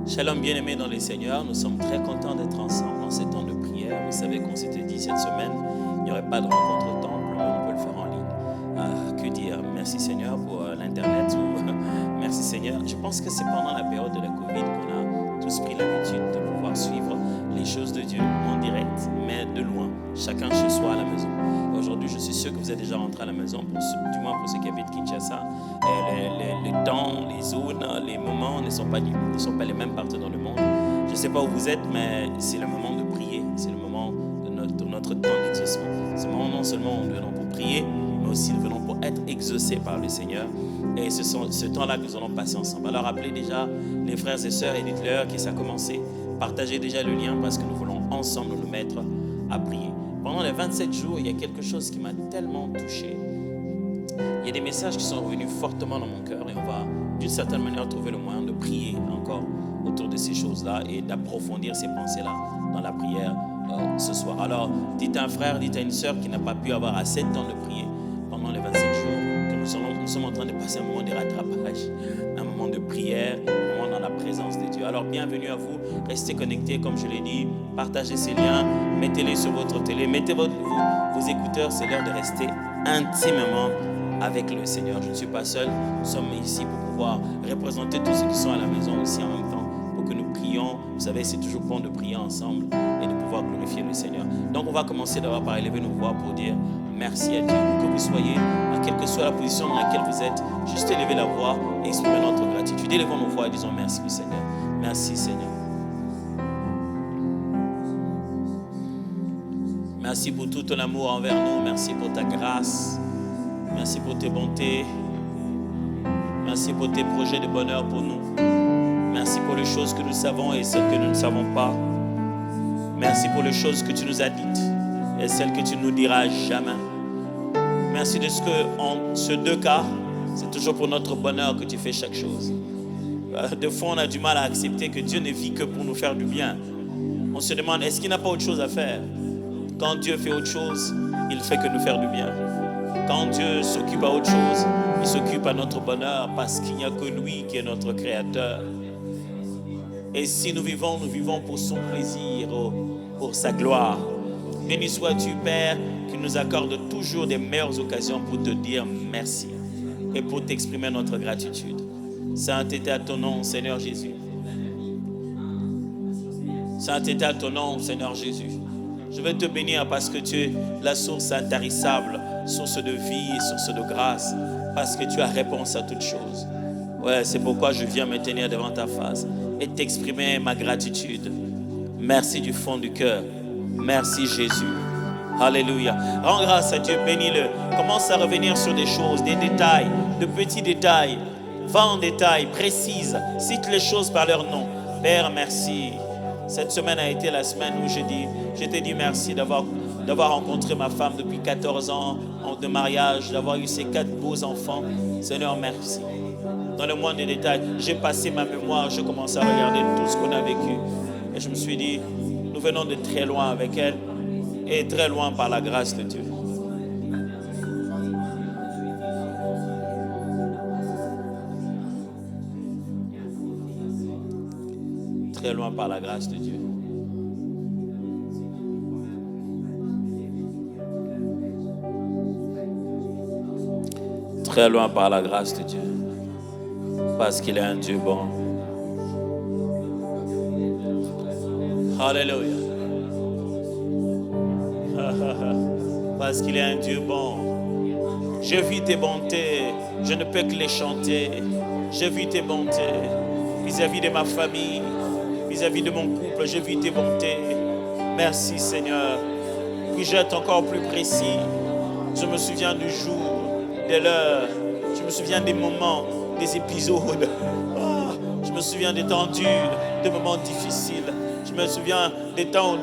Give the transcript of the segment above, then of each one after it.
Shalom bien-aimés dans les Seigneurs, nous sommes très contents d'être ensemble dans ces temps de prière. Vous savez qu'on s'était dit cette semaine, il n'y aurait pas de rencontre au temple, mais on peut le faire en ligne. Que dire? Merci Seigneur pour l'Internet. Merci Seigneur. Je pense que c'est pendant la période de la Covid qu'on a tous pris l'habitude de pouvoir suivre les choses de Dieu en direct, mais de loin, chacun chez soi à la maison. Aujourd'hui, je suis sûr que vous êtes déjà rentrés à la maison, du moins pour ceux qui habitent Kinshasa. Les temps, les zones, les moments ne sont pas les mêmes partout dans le monde. Je ne sais pas où vous êtes, mais c'est le moment de prier. C'est le moment de notre temps d'exaucement. C'est le moment non seulement où nous venons pour prier, mais aussi nous venons pour être exaucés par le Seigneur. Et ce temps-là que nous allons passer ensemble. Alors appelez déjà les frères et sœurs et dites-leur que ça a commencé. Partagez déjà le lien parce que nous voulons ensemble nous mettre à prier. Pendant les 27 jours, il y a quelque chose qui m'a tellement touché. Il y a des messages qui sont revenus fortement dans mon cœur et on va d'une certaine manière trouver le moyen de prier encore autour de ces choses-là et d'approfondir ces pensées-là dans la prière ce soir. Alors, dites à un frère, dites à une sœur qui n'a pas pu avoir assez de temps de prier pendant les 27 jours que nous sommes en train de passer un moment de rattrapage, un moment de prière, un moment dans la présence de Dieu. Alors, bienvenue à vous, restez connectés comme je l'ai dit, partagez ces liens, mettez-les sur votre télé, mettez vos écouteurs, c'est l'heure de rester intimement avec le Seigneur. Je ne suis pas seul, nous sommes ici pour pouvoir représenter tous ceux qui sont à la maison aussi en même temps, pour que nous prions. Vous savez, c'est toujours bon de prier ensemble et de pouvoir glorifier le Seigneur. Donc on va commencer d'abord par élever nos voix pour dire merci à Dieu. Où que vous soyez, à quelle que soit la position dans laquelle vous êtes, juste élevez la voix et exprimez notre gratitude. Élevons nos voix et disons merci au Seigneur. Merci Seigneur. Merci pour tout ton amour envers nous. Merci pour ta grâce. Merci pour tes bontés. Merci pour tes projets de bonheur pour nous. Merci pour les choses que nous savons et celles que nous ne savons pas. Merci pour les choses que tu nous as dites et celles que tu ne nous diras jamais. Merci de ce que, en ces deux cas, c'est toujours pour notre bonheur que tu fais chaque chose. Des fois, on a du mal à accepter que Dieu ne vit que pour nous faire du bien. On se demande, est-ce qu'il n'a pas autre chose à faire? Quand Dieu fait autre chose, il fait que nous faire du bien. Quand Dieu s'occupe à autre chose, il s'occupe à notre bonheur parce qu'il n'y a que lui qui est notre créateur. Et si nous vivons pour son plaisir, pour sa gloire. Béni sois-tu, Père, qui nous accorde toujours des meilleures occasions pour te dire merci et pour t'exprimer notre gratitude. Sainteté à ton nom, Seigneur Jésus. Sainteté à ton nom, Seigneur Jésus. Je vais te bénir parce que tu es la source intarissable, source de vie, source de grâce, parce que tu as réponse à toutes choses. Ouais, c'est pourquoi je viens me tenir devant ta face et t'exprimer ma gratitude. Merci du fond du cœur. Merci Jésus. Alléluia. Rends grâce à Dieu, bénis-le. Commence à revenir sur des choses, des détails, de petits détails. Va en détail, précise, cite les choses par leur nom. Père, merci. Cette semaine a été la semaine où je t'ai dit merci d'avoir rencontré ma femme depuis 14 ans de mariage, d'avoir eu ces 4 beaux enfants. Seigneur, merci. Dans le moindre des détails, j'ai passé ma mémoire, je commence à regarder tout ce qu'on a vécu. Et je me suis dit, nous venons de très loin avec elle et très loin par la grâce de Dieu. Très loin par la grâce de Dieu. Très loin par la grâce de Dieu. Parce qu'il est un Dieu bon. Alléluia. Parce qu'il est un Dieu bon. Je vis tes bontés. Je ne peux que les chanter. Je vis tes bontés. Vis-à-vis de ma famille. Vis-à-vis de mon couple, je vis tes bontés. Merci Seigneur. Puis-je être encore plus précis? Je me souviens du jour, de l'heure. Je me souviens des moments, des épisodes. Je me souviens des temps durs, des moments difficiles. Je me souviens des temps où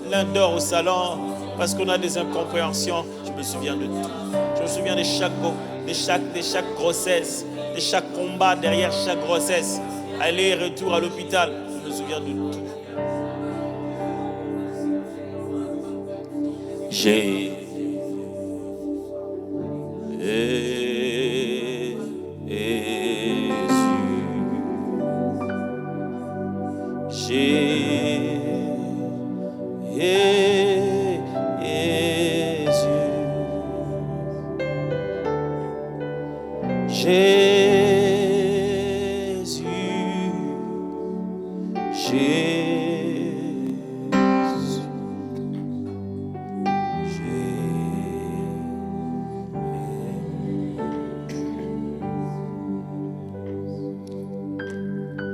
l'un dort au salon parce qu'on a des incompréhensions. Je me souviens de tout. Je me souviens de chaque grossesse, de chaque combat derrière chaque grossesse. Aller et retour à l'hôpital. Je me souviens de tout. Jésus. Jésus,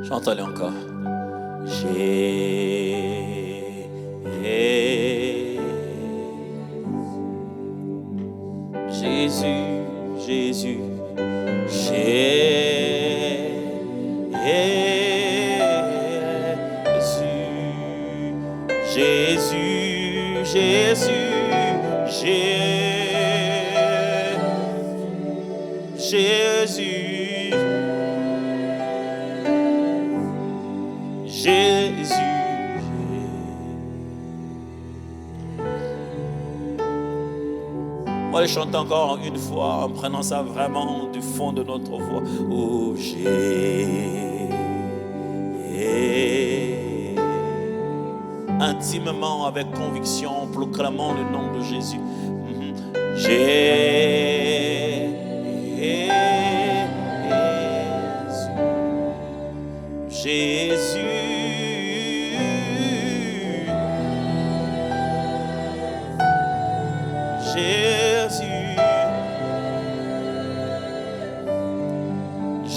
chante-le encore. Jésus, Jésus, Jésus, Jésus, Jésus, Jésus. On va le chanter encore une fois en prenant ça vraiment du fond de notre voix. Oh intimement, avec conviction, proclamons le nom de Jésus. Jésus,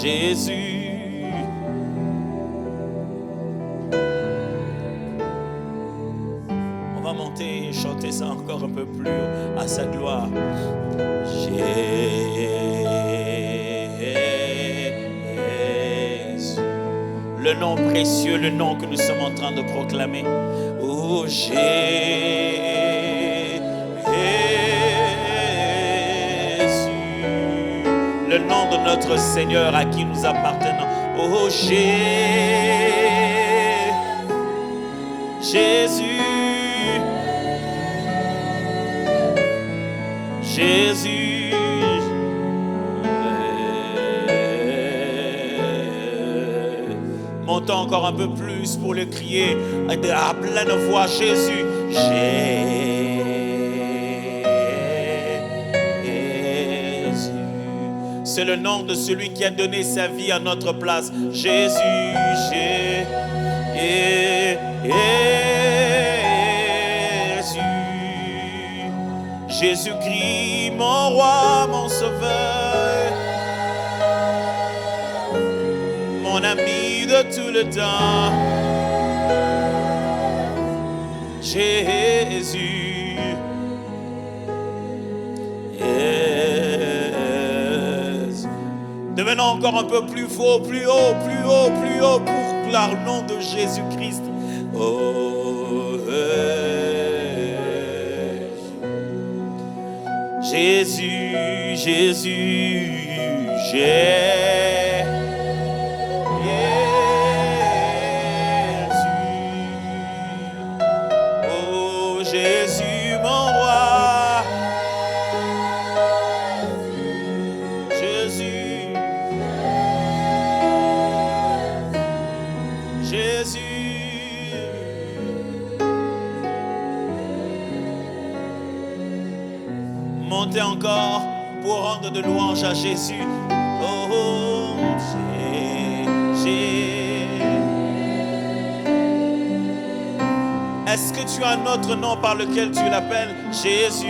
Jésus. On va monter et chanter ça encore un peu plus à sa gloire. Jésus, le nom précieux, le nom que nous sommes en train de proclamer. Oh Jésus, le nom de notre Seigneur à qui nous appartenons. Oh Jésus, Jésus, montons encore un peu plus pour le crier à pleine voix. Jésus, c'est le nom de celui qui a donné sa vie à notre place. Jésus, Jésus-Christ, mon roi, mon sauveur, mon ami de tout le temps. Jésus, devenons encore un peu plus fort, plus haut, plus haut, plus haut pour le nom de Jésus-Christ. Oh, Jésus, Jésus, oh Jésus, mon roi, Jésus, montez encore pour rendre de louange à Jésus. Oh, est-ce que tu as un autre nom par lequel tu l'appelles? Jésus,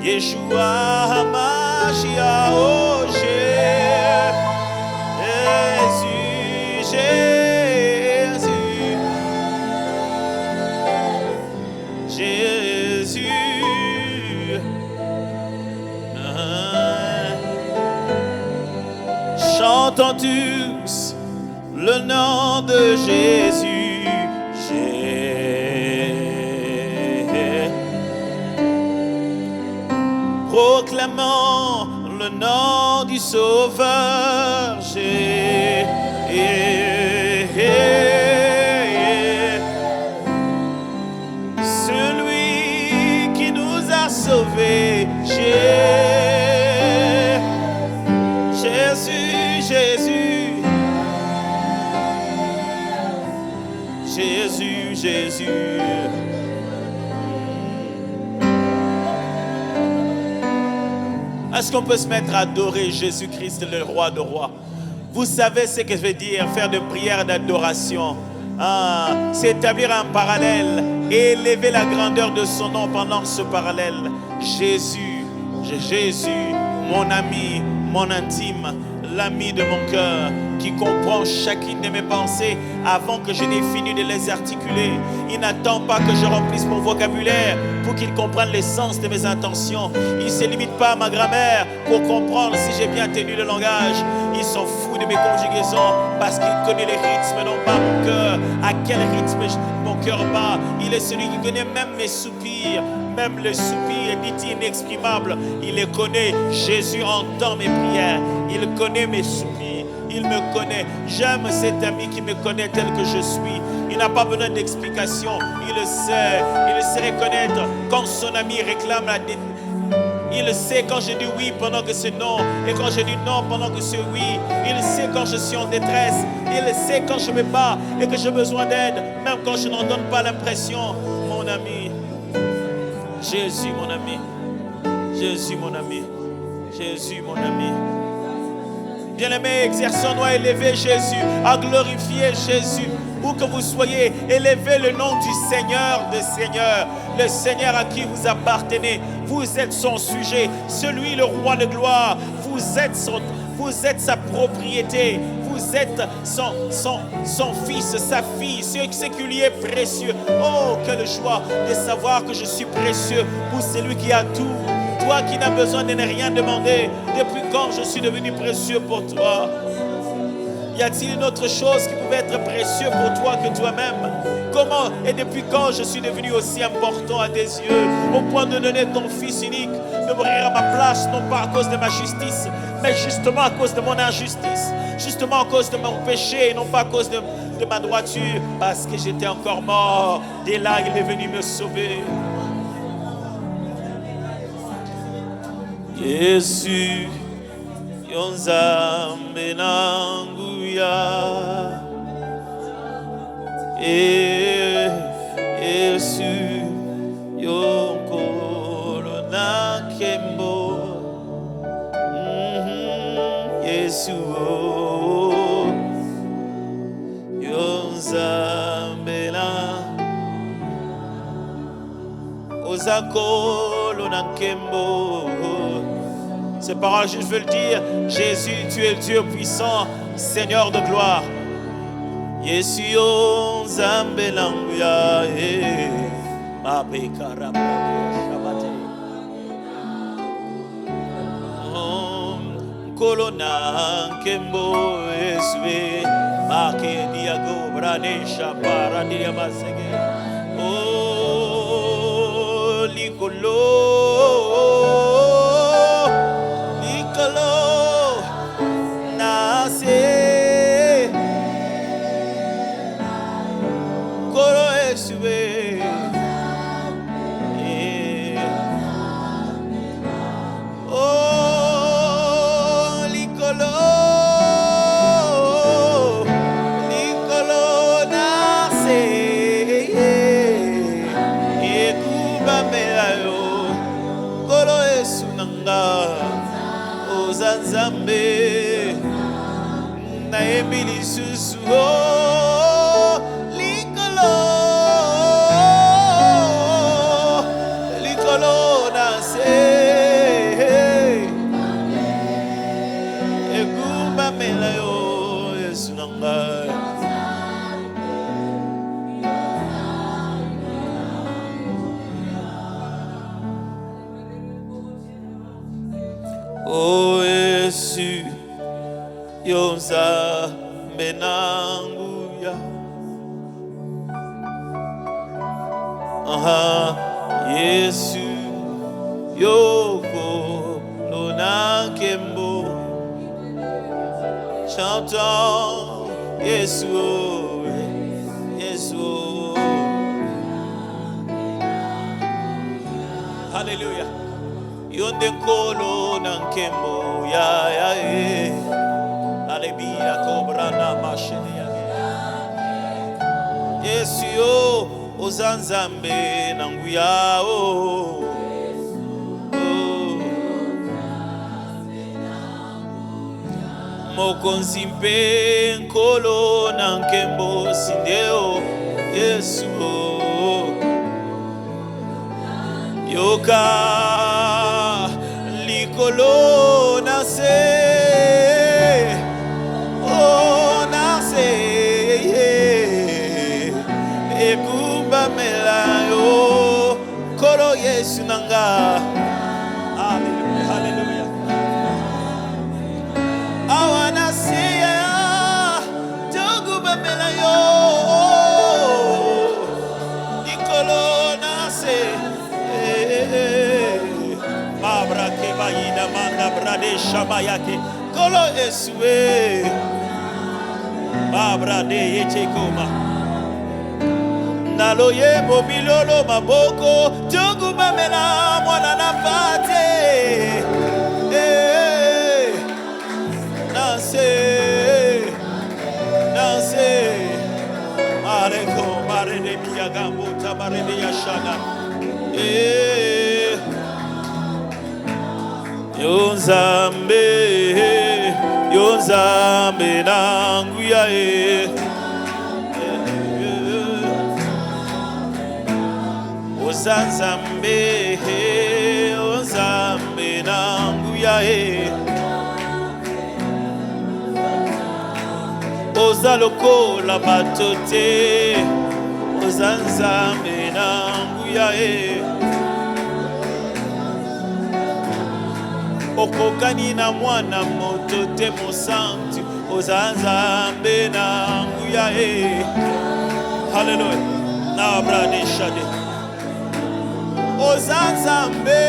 Yeshua HaMashiach, oh Jésus, Jésus, chantons tous le nom de Jésus. Proclamons le nom du Sauveur. Celui qui nous a sauvés. Jésus, Jésus, Jésus. Jésus, Jésus. Est-ce qu'on peut se mettre à adorer Jésus-Christ, le roi de rois? Vous savez ce que je veux dire, faire de prière d'adoration. C'est établir un parallèle et élever la grandeur de son nom pendant ce parallèle. Jésus, Jésus, mon ami, mon intime, l'ami de mon cœur, qui comprend chacune de mes pensées avant que je n'ai fini de les articuler. Il n'attend pas que je remplisse mon vocabulaire pour qu'il comprenne l'essence de mes intentions. Il ne se limite pas à ma grammaire pour comprendre si j'ai bien tenu le langage. Il s'en fout de mes conjugaisons parce qu'il connaît les rythmes, non pas mon cœur. À quel rythme mon cœur bat? Il est celui qui connaît même mes soupirs. Même le soupir dit inexprimable, il les connaît. Jésus entend mes prières. Il connaît mes soupirs. Il me connaît. J'aime cet ami qui me connaît tel que je suis. Il n'a pas besoin d'explication. Il le sait. Il le sait reconnaître quand son ami réclame la dette. Il sait quand je dis oui pendant que c'est non. Et quand je dis non pendant que c'est oui. Il sait quand je suis en détresse. Il sait quand je me bats et que j'ai besoin d'aide. Même quand je n'en donne pas l'impression. Mon ami. Jésus mon ami. Jésus mon ami. Jésus mon ami. Bien-aimés, exerçons-nous à élever Jésus, à glorifier Jésus. Où que vous soyez, élevez le nom du Seigneur des Seigneurs, le Seigneur à qui vous appartenez. Vous êtes son sujet, celui le roi de gloire. Vous êtes sa propriété. Vous êtes son fils, sa fille, ce qui lui est précieux. Oh, quelle joie de savoir que je suis précieux pour celui qui a tout. Toi qui n'as besoin de ne rien demander, depuis quand je suis devenu précieux pour toi? Y a-t-il une autre chose qui pouvait être précieux pour toi que toi-même? Comment et depuis quand je suis devenu aussi important à tes yeux, au point de donner ton fils unique, de mourir à ma place, non pas à cause de ma justice, mais justement à cause de mon injustice, justement à cause de mon péché, non pas à cause de ma droiture, parce que j'étais encore mort. Dès là, il est venu me sauver. Yesu yonzambe nanguya Yesu yonkolo nakembo Yesu yonzambe na ozakolo nakembo. Ces paroles, je veux le dire. Jésus, tu es Dieu puissant, Seigneur de gloire. Yesu Nzambe languya mabe karabo shabate. Kolona kembo eswe make diago branesha para diamasege. Oh likolo. Ozanzambe na emili susu likolo na se egumba mela yo Yesu nanga. Oh Yesu yonzambe nanguya Yesu yoko lona kembo. Chantons Yesu Yesu. Alléluia. Yonde kolo nankembo ya alebia cobra na mashene ya Yesu yo ozanzambe nanguya oh. Mokonzi mpe nkolo na nkembo sindeo Yesu yoka likolo na se oh na se ekumba melayo kolo Yesu nanga. Hallelujah, hallelujah. Awana siya tuguba melayo likolo na se Mabra ke bayina manda brade shama yake kolo eswe Mabra de yeche koma Naloye mobilolo maboko tuguba mela mwana na pate Nanse Mareko mare de miyagambo tamare de yashana Yonzambe nanguya Ozanzambe Ozambe nanguya Ozaloko la batote Ozanzambe nanguya Okokani na mwana moto te mosantu Ozanzambe nanguya Hallelujah. Na brade shade Ozanzambe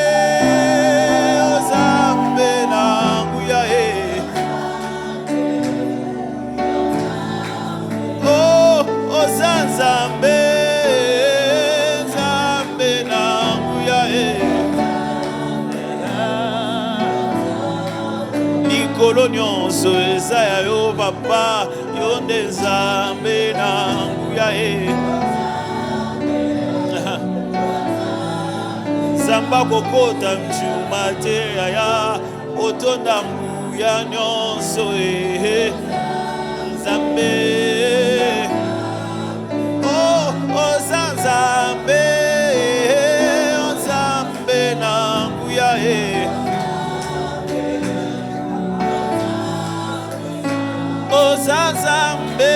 Ozambe nanguya Oh Ozanzambe Zambe nanguya Nikolo nyonso eza ya yo papa yo nde Nzambe nanguya Zamba kokota mchuma te ya otonda mbuya nyonso Nzambe oh Ozanzambe Ozambe nanguya Ozanzambe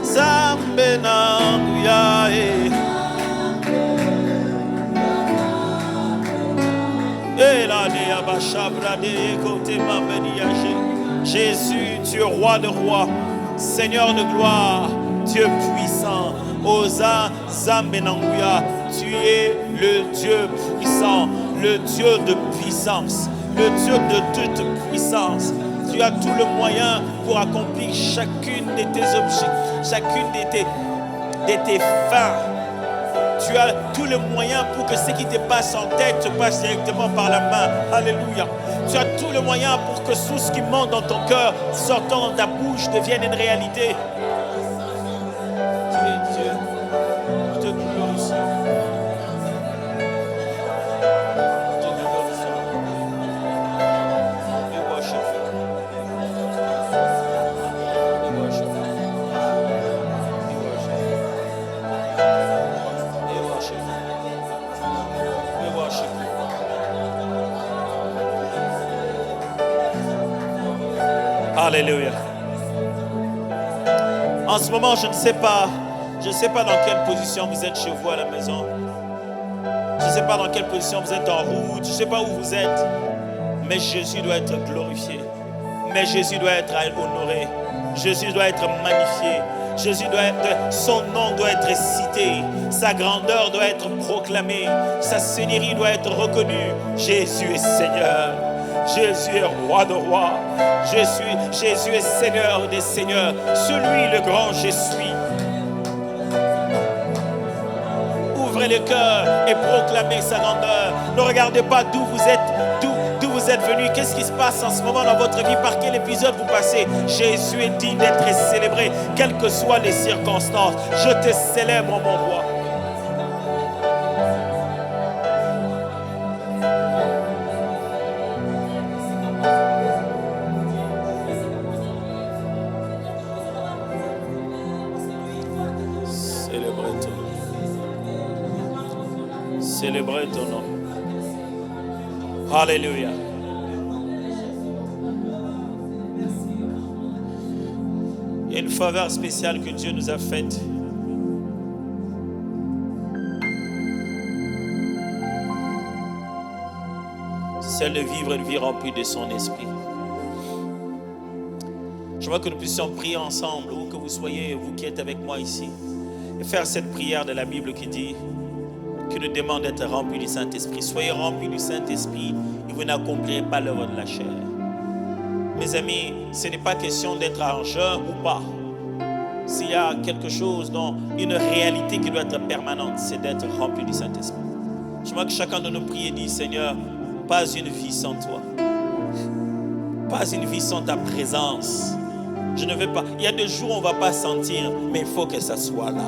Zambe nanguya Jésus, tu es roi de rois, Seigneur de gloire, Dieu puissant. Oza Zambenanguya, tu es le Dieu puissant, le Dieu de puissance, le Dieu de toute puissance. Tu as tout le moyen pour accomplir chacune de tes objectifs, chacune de tes fins. Tu as tous les moyens pour que ce qui te passe en tête se passe directement par la main. Alléluia. Tu as tous les moyens pour que tout ce qui monte dans ton cœur, sortant dans ta bouche, devienne une réalité. Tu es Dieu. Je te glorifie. Je te glorifie. We worship you. We worship you. Alléluia. En ce moment, je ne sais pas dans quelle position vous êtes chez vous à la maison. Je ne sais pas dans quelle position vous êtes en route. Je ne sais pas où vous êtes. Mais Jésus doit être glorifié. Mais Jésus doit être honoré. Jésus doit être magnifié. Jésus doit être, son nom doit être cité. Sa grandeur doit être proclamée. Sa seigneurie doit être reconnue. Jésus est Seigneur. Jésus est roi de rois. Jésus est Seigneur des seigneurs. Celui le grand je suis. Ouvrez le cœur et proclamez sa grandeur. Ne regardez pas d'où vous vous êtes venu, qu'est-ce qui se passe en ce moment dans votre vie, par quel épisode vous passez. Jésus est digne d'être célébré, quelles que soient les circonstances. Je te célèbre, mon roi. Célébrez ton nom. Alléluia. Il y a une faveur spéciale que Dieu nous a faite. C'est celle de vivre une vie remplie de son esprit. Je vois que nous puissions prier ensemble, où que vous soyez, vous qui êtes avec moi ici, et faire cette prière de la Bible qui dit, qui nous demande d'être remplis du Saint-Esprit. Soyez remplis du Saint-Esprit et vous n'accomplirez pas l'œuvre de la chair. Mes amis, ce n'est pas question d'être en jeûne ou pas. S'il y a quelque chose, dont une réalité qui doit être permanente, c'est d'être rempli du Saint-Esprit. Je vois que chacun de nos prières dit, Seigneur, pas une vie sans toi. Pas une vie sans ta présence. Je ne veux pas. Il y a des jours où on ne va pas sentir, mais il faut que ça soit là.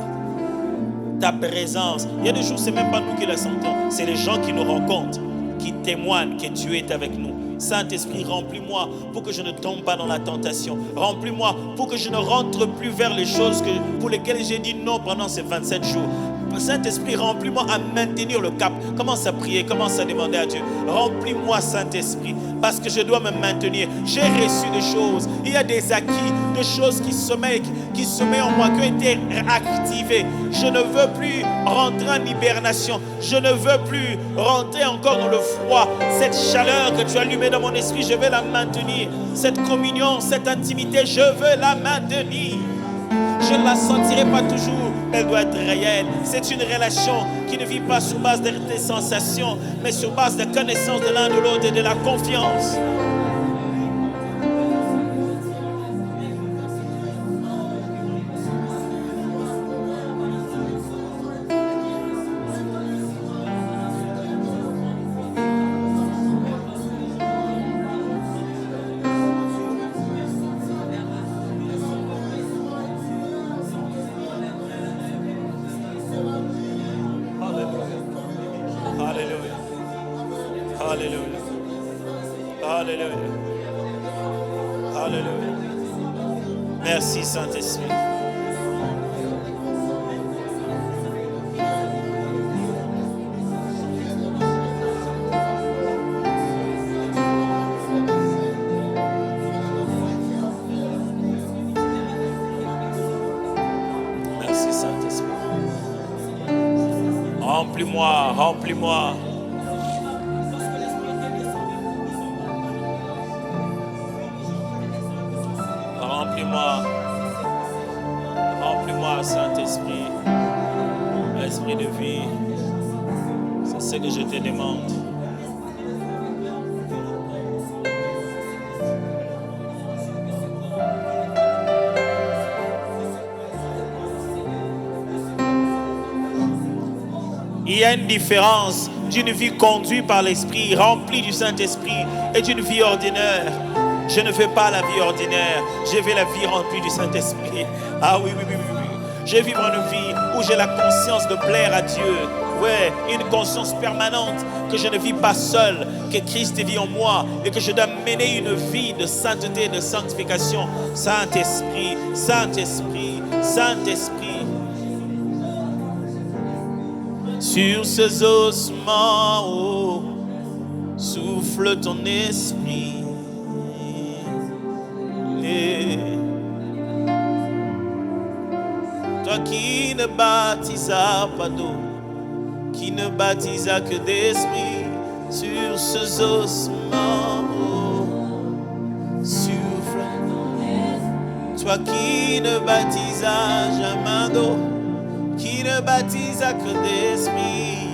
Ta présence. Il y a des jours, ce n'est même pas nous qui la sentons. C'est les gens qui nous rencontrent, qui témoignent que Dieu est avec nous. Saint-Esprit, remplis-moi pour que je ne tombe pas dans la tentation. Remplis-moi pour que je ne rentre plus vers les choses pour lesquelles j'ai dit non pendant ces 27 jours. Saint-Esprit, remplis-moi à maintenir le cap. Commence à prier, commence à demander à Dieu. Remplis-moi, Saint-Esprit, parce que je dois me maintenir. J'ai reçu des choses. Il y a des acquis, des choses qui sommeillent en moi, qui ont été activées. Je ne veux plus rentrer en hibernation. Je ne veux plus rentrer encore dans le froid. Cette chaleur que tu as allumée dans mon esprit, je veux la maintenir. Cette communion, cette intimité, je veux la maintenir. Je ne la sentirai pas toujours, mais elle doit être réelle. C'est une relation qui ne vit pas sur base des sensations, mais sur base de connaissance de l'un de l'autre et de la confiance. Merci Saint-Esprit. Merci Saint-Esprit. Remplis-moi, remplis-moi. Remplis-moi, Saint-Esprit, Esprit de vie, c'est ce que je te demande. Il y a une différence d'une vie conduite par l'Esprit, remplie du Saint-Esprit, et d'une vie ordinaire. Je ne veux pas la vie ordinaire, je veux la vie remplie du Saint-Esprit. Ah oui. Je vis une vie où j'ai la conscience de plaire à Dieu. Ouais, une conscience permanente que je ne vis pas seul, que Christ vit en moi et que je dois mener une vie de sainteté, de sanctification. Saint-Esprit, Saint-Esprit, Saint-Esprit. Sur ces ossements, oh, souffle ton esprit. Toi qui ne baptisas pas d'eau, qui ne baptisa que d'esprit, sur ces ossements, oh, souffle ton esprit. Toi qui ne baptisas jamais d'eau, qui ne baptisa que d'esprit.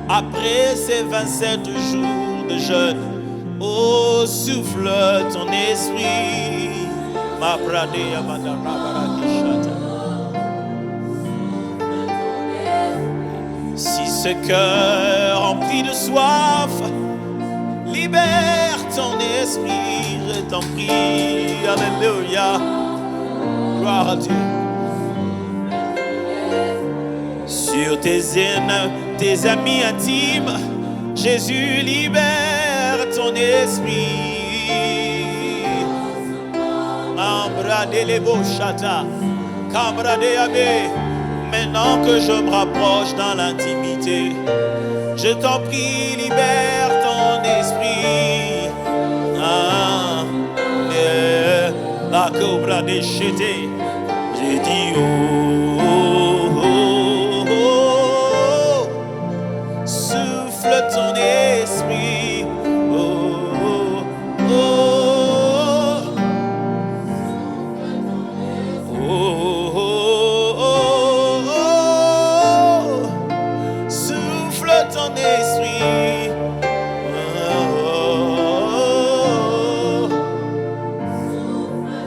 Après ces 27 jours de jeûne, oh, souffle ton esprit. Ma Ce cœur rempli de soif, libère ton esprit, je t'en prie. Alléluia. Gloire à Dieu. Sur tes amis intimes, Jésus libère ton esprit. Maintenant que je me rapproche dans l'intimité, je t'en prie, libère ton esprit. La cobra déchetée, j'ai dit oh, souffle ton esprit. Souffle ton esprit.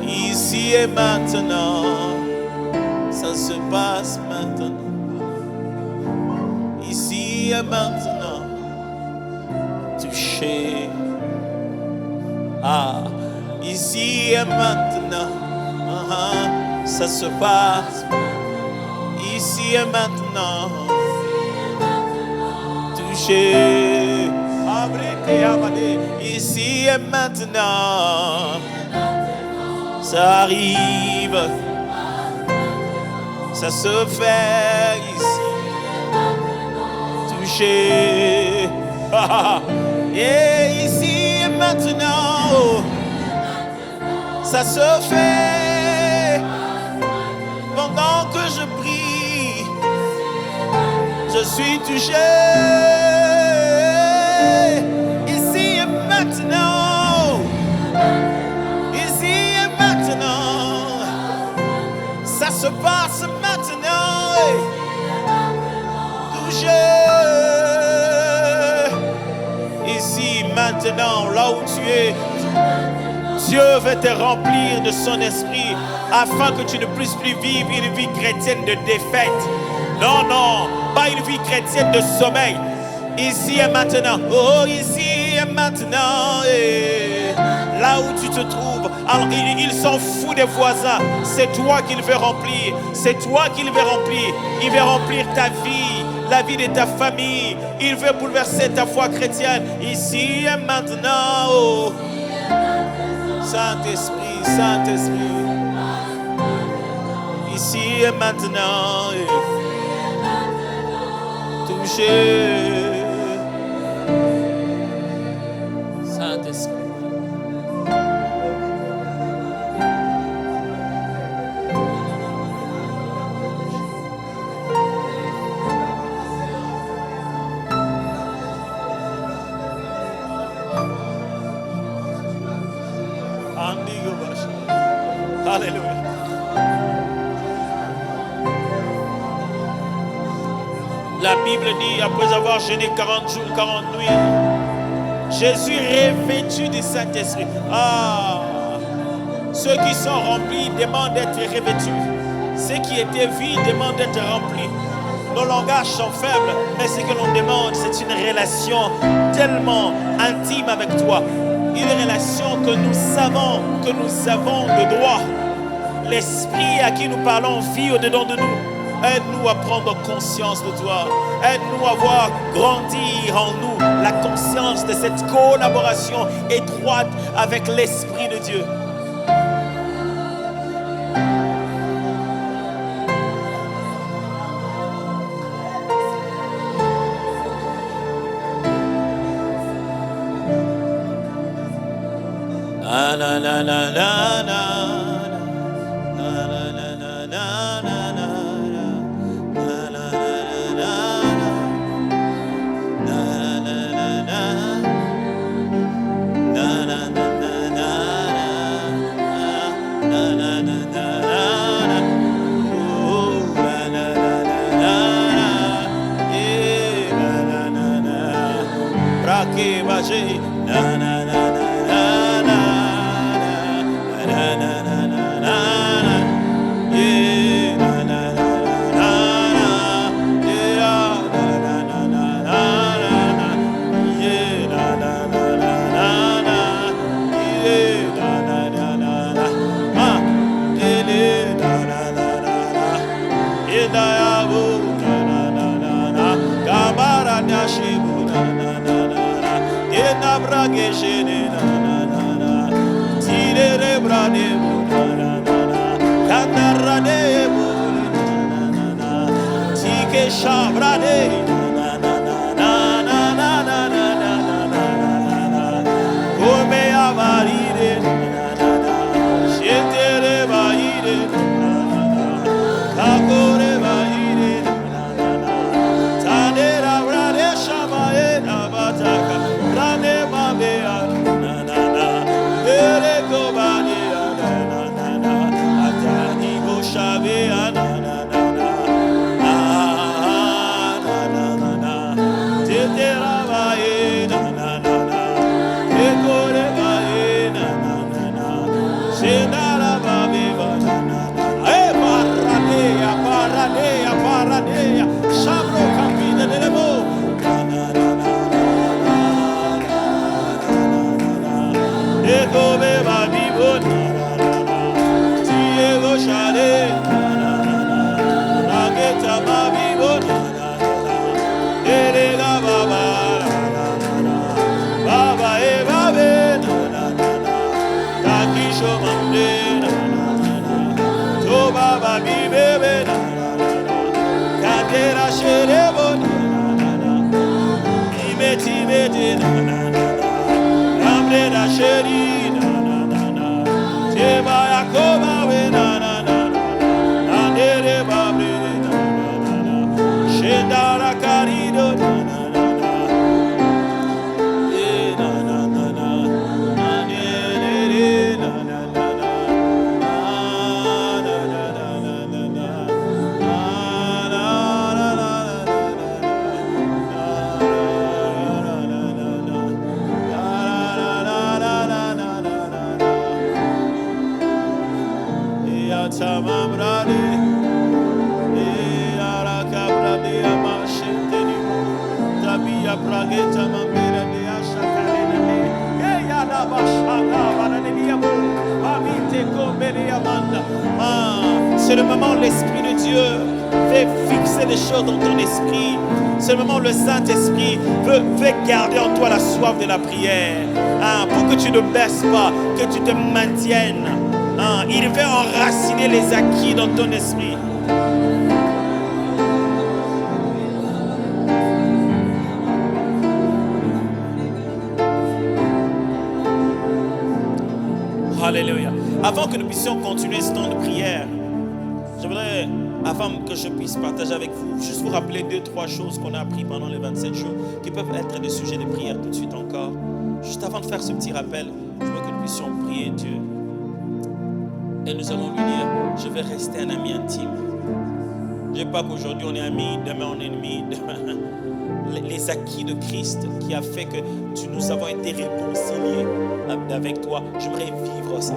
Ici et maintenant, ça se passe maintenant. Ici et maintenant, touché. Ici et maintenant, ça se passe. Ici et maintenant, touché. Ici et maintenant, ça arrive. Ça se fait ici. Touché. Et ici et maintenant, ça se fait. Pendant que je prie, je suis touché. Ici et maintenant. Ici et maintenant. Ça se passe maintenant. Touché. Ici, maintenant, là où tu es, Dieu veut te remplir de son esprit afin que tu ne puisses plus vivre une vie chrétienne de défaite. Non, non, pas une vie chrétienne de sommeil. Ici et maintenant. Oh, ici et maintenant. Et là où tu te trouves, alors il s'en fout des voisins. C'est toi qu'il veut remplir. C'est toi qu'il veut remplir. Il veut remplir ta vie, la vie de ta famille. Il veut bouleverser ta foi chrétienne. Ici et maintenant. Oh. Saint-Esprit, Saint-Esprit. Ici et maintenant. Touché. Saint-Esprit. Alléluia. La Bible dit, après avoir jeûné 40 jours, 40 nuits, Jésus revêtu du Saint-Esprit. Ceux qui sont remplis demandent d'être revêtus. Ceux qui étaient vides demandent d'être remplis. Nos langages sont faibles, mais ce que l'on demande, c'est une relation tellement intime avec toi. Une relation que nous savons que nous avons le droit. L'Esprit à qui nous parlons vit au-dedans de nous. Aide-nous à prendre conscience de toi. Aide-nous à voir grandir en nous la conscience de cette collaboration étroite avec l'Esprit de Dieu. La la la la la la. shene na na na na. Tire re brade na na na na. Kandarade na na na na. Tike shabrade na na na na na na na na na na na. Come avarire na na na. Shetere baire na na na. Kakore baire na na na. Tadera brade shamae na bataka. Brade mabea na na na. Ere kobade na na na na. Atani go shabea na na na na. Ah na na na na. Tetera bae na na na na. Ekore bae na na na na. Shendara babe na na na. Eh paradea paradea paradea. Shabro kapide delebo. Na na na na. Ego beba dibo na na na na. Tiego shade na na na na. Ageta babibo na na na na. Erega baba na na na na. Baba e babe na na na na. Takisho mande na na na na. To baba bi bebe na na na na. Kadera sherebo na na na na. Imeti meti na na na na. Amre da sheri na na na na. Teba yakoba we na na na na. Andere babre na na na na. Shendara karido na na na na. Eh na na na na. Na ne ne ne na na na na. Ah na na na na na na. Ah na na na na c'est le moment où l'Esprit de Dieu fait fixer des choses dans ton esprit. C'est le moment où le Saint-Esprit veut garder en toi la soif de la prière. Pour que tu ne baisses pas, que tu te maintiennes. Il veut enraciner les acquis dans ton esprit. Alléluia. Avant que nous puissions continuer ce temps de prière, je voudrais, avant que je puisse partager avec vous, juste vous rappeler 2-3 choses qu'on a appris pendant les 27 jours qui peuvent être des sujets de prière tout de suite encore. Juste avant de faire ce petit rappel, je veux que nous puissions prier Dieu. Et nous allons lui dire, je vais rester un ami intime. Je ne dis pas qu'aujourd'hui on est amis, demain on est ennemis. Les acquis de Christ qui a fait que nous avons été réconciliés avec toi. J'aimerais vivre ça.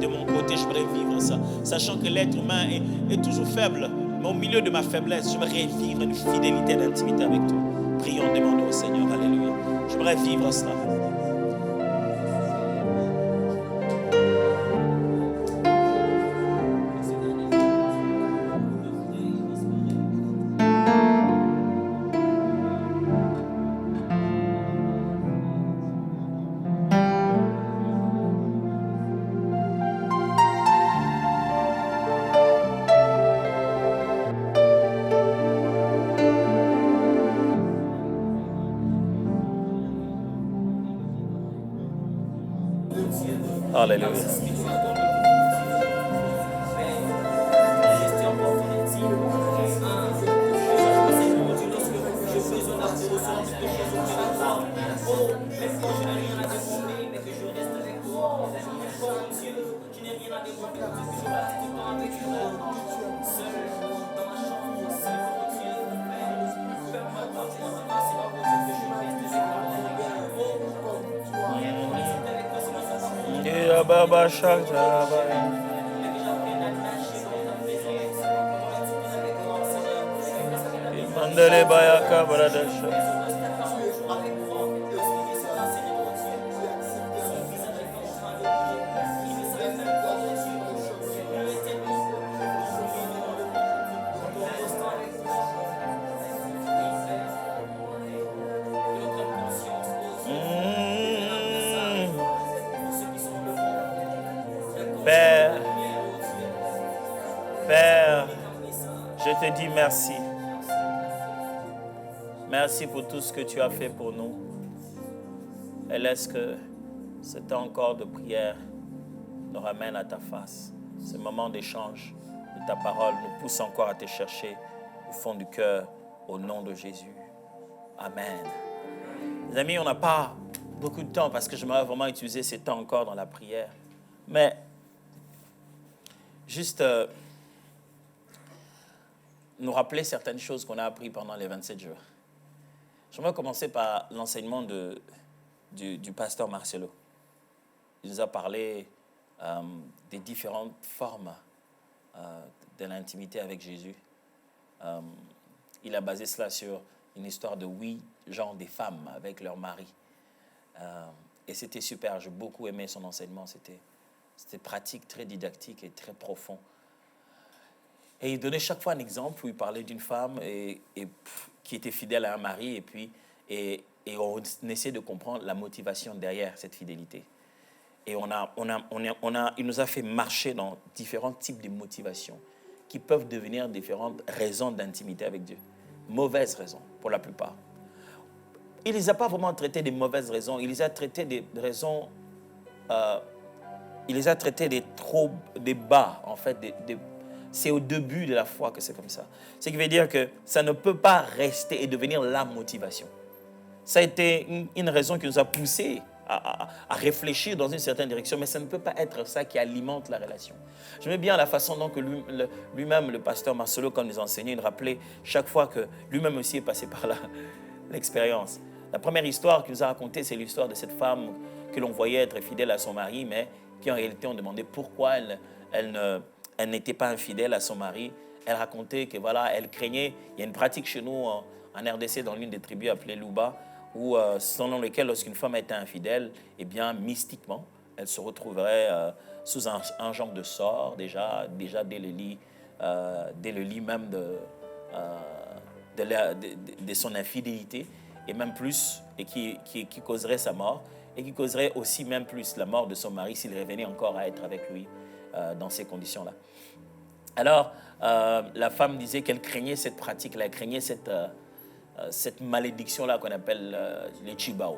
De mon côté, j'aimerais vivre ça. Sachant que l'être humain est toujours faible. Mais au milieu de ma faiblesse, j'aimerais vivre une fidélité d'intimité avec toi. Prions, demandons au Seigneur. Alléluia. J'aimerais vivre cela. Alléluia. Baba Shakta Mandele Bayaka Bradasha. Père, Père, je te dis merci. Merci pour tout ce que tu as fait pour nous. Et laisse que ce temps encore de prière nous ramène à ta face. Ce moment d'échange de ta parole nous pousse encore à te chercher au fond du cœur, au nom de Jésus. Amen. Les amis, on n'a pas beaucoup de temps parce que j'aimerais vraiment utiliser ces temps encore dans la prière. Mais juste nous rappeler certaines choses qu'on a apprises pendant les 27 jours. J'aimerais commencer par l'enseignement du pasteur Marcelo. Il nous a parlé des différentes formes de l'intimité avec Jésus. Il a basé cela sur une histoire de 8 genres de femmes avec leur mari. Et c'était super, j'ai beaucoup aimé son enseignement. C'était pratique, très didactique et très profond. Et il donnait chaque fois un exemple où il parlait d'une femme qui était fidèle à un mari et on essayait de comprendre la motivation derrière cette fidélité. Et il nous a fait marcher dans différents types de motivations qui peuvent devenir différentes raisons d'intimité avec Dieu. Mauvaises raisons, pour la plupart. Il ne les a pas vraiment traitées des mauvaises raisons, il les a traitées des raisons... il les a traitées des bas, en fait. C'est au début de la foi que c'est comme ça. Ce qui veut dire que ça ne peut pas rester et devenir la motivation. Ça a été une raison qui nous a poussés à réfléchir dans une certaine direction, mais ça ne peut pas être ça qui alimente la relation. J'aimais bien la façon dont lui-même, le pasteur Marcelo, quand il nous enseignait, il rappelait chaque fois que lui-même aussi est passé par l'expérience. La première histoire qu'il nous a racontée, c'est l'histoire de cette femme que l'on voyait être fidèle à son mari, mais qui en réalité on demandait pourquoi elle n'était pas infidèle à son mari. Elle racontait que voilà, elle craignait. Il y a une pratique chez nous en RDC dans l'une des tribus appelée Luba, où selon lequel lorsqu'une femme était infidèle, eh bien mystiquement, elle se retrouverait sous un genre de sort déjà dès le lit même de son infidélité, et même plus, et qui causerait sa mort, et qui causerait aussi même plus la mort de son mari s'il revenait encore à être avec lui dans ces conditions-là. Alors, la femme disait qu'elle craignait cette pratique-là, elle craignait cette malédiction-là qu'on appelle les chibao.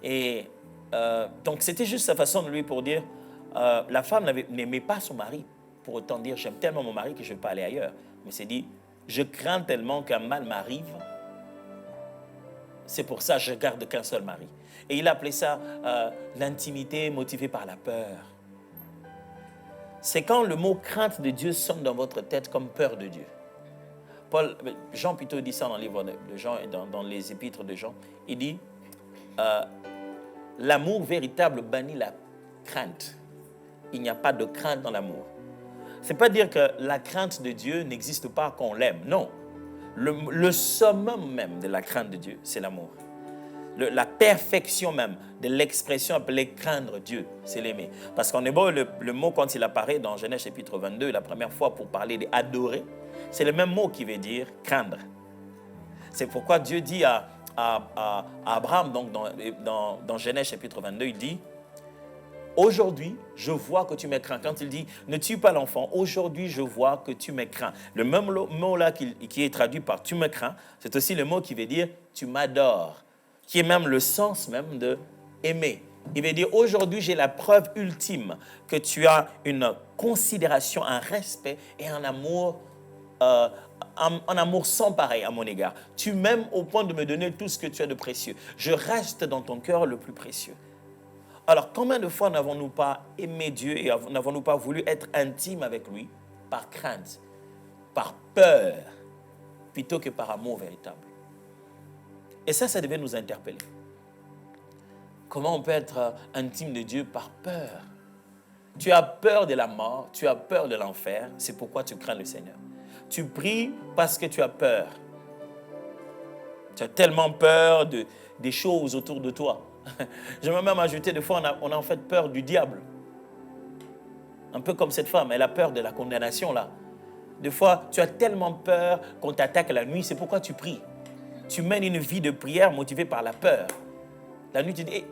Et donc, c'était juste sa façon de lui pour dire, la femme n'aimait pas son mari, pour autant dire, j'aime tellement mon mari que je ne vais pas aller ailleurs. Mais c'est dit, je crains tellement qu'un mal m'arrive, c'est pour ça que je garde qu'un seul mari. Et il appelait ça l'intimité motivée par la peur. C'est quand le mot crainte de Dieu sonne dans votre tête comme peur de Dieu. Jean plutôt dit ça dans le livre de Jean et dans les épîtres de Jean. Il dit, l'amour véritable bannit la crainte. Il n'y a pas de crainte dans l'amour. Ce n'est pas dire que la crainte de Dieu n'existe pas quand on l'aime. Non. Le summum même de la crainte de Dieu, c'est l'amour. La perfection même de l'expression appelée craindre Dieu, c'est l'aimer. Parce qu'en hébreu, le mot, quand il apparaît dans Genèse chapitre 22, la première fois pour parler d'adorer, c'est le même mot qui veut dire craindre. C'est pourquoi Dieu dit à Abraham, donc dans Genèse chapitre 22, il dit, aujourd'hui, je vois que tu me crains. Quand il dit, ne tue pas l'enfant, aujourd'hui, je vois que tu me crains. Le même mot-là qui est traduit par tu me crains, c'est aussi le mot qui veut dire tu m'adores, qui est même le sens même de aimer. Il veut dire, aujourd'hui, j'ai la preuve ultime que tu as une considération, un respect et un amour sans pareil à mon égard. Tu m'aimes au point de me donner tout ce que tu as de précieux. Je reste dans ton cœur le plus précieux. Alors, combien de fois n'avons-nous pas aimé Dieu et n'avons-nous pas voulu être intime avec lui par crainte, par peur, plutôt que par amour véritable? Et ça devait nous interpeller. Comment on peut être intime de Dieu par peur? Tu as peur de la mort, tu as peur de l'enfer, c'est pourquoi tu crains le Seigneur. Tu pries parce que tu as peur. Tu as tellement peur des choses autour de toi. J'aimerais même ajouter, des fois, on a en fait peur du diable. Un peu comme cette femme, elle a peur de la condamnation là. Des fois, tu as tellement peur qu'on t'attaque la nuit, c'est pourquoi tu pries. Tu mènes une vie de prière motivée par la peur. La nuit, tu dis, hey,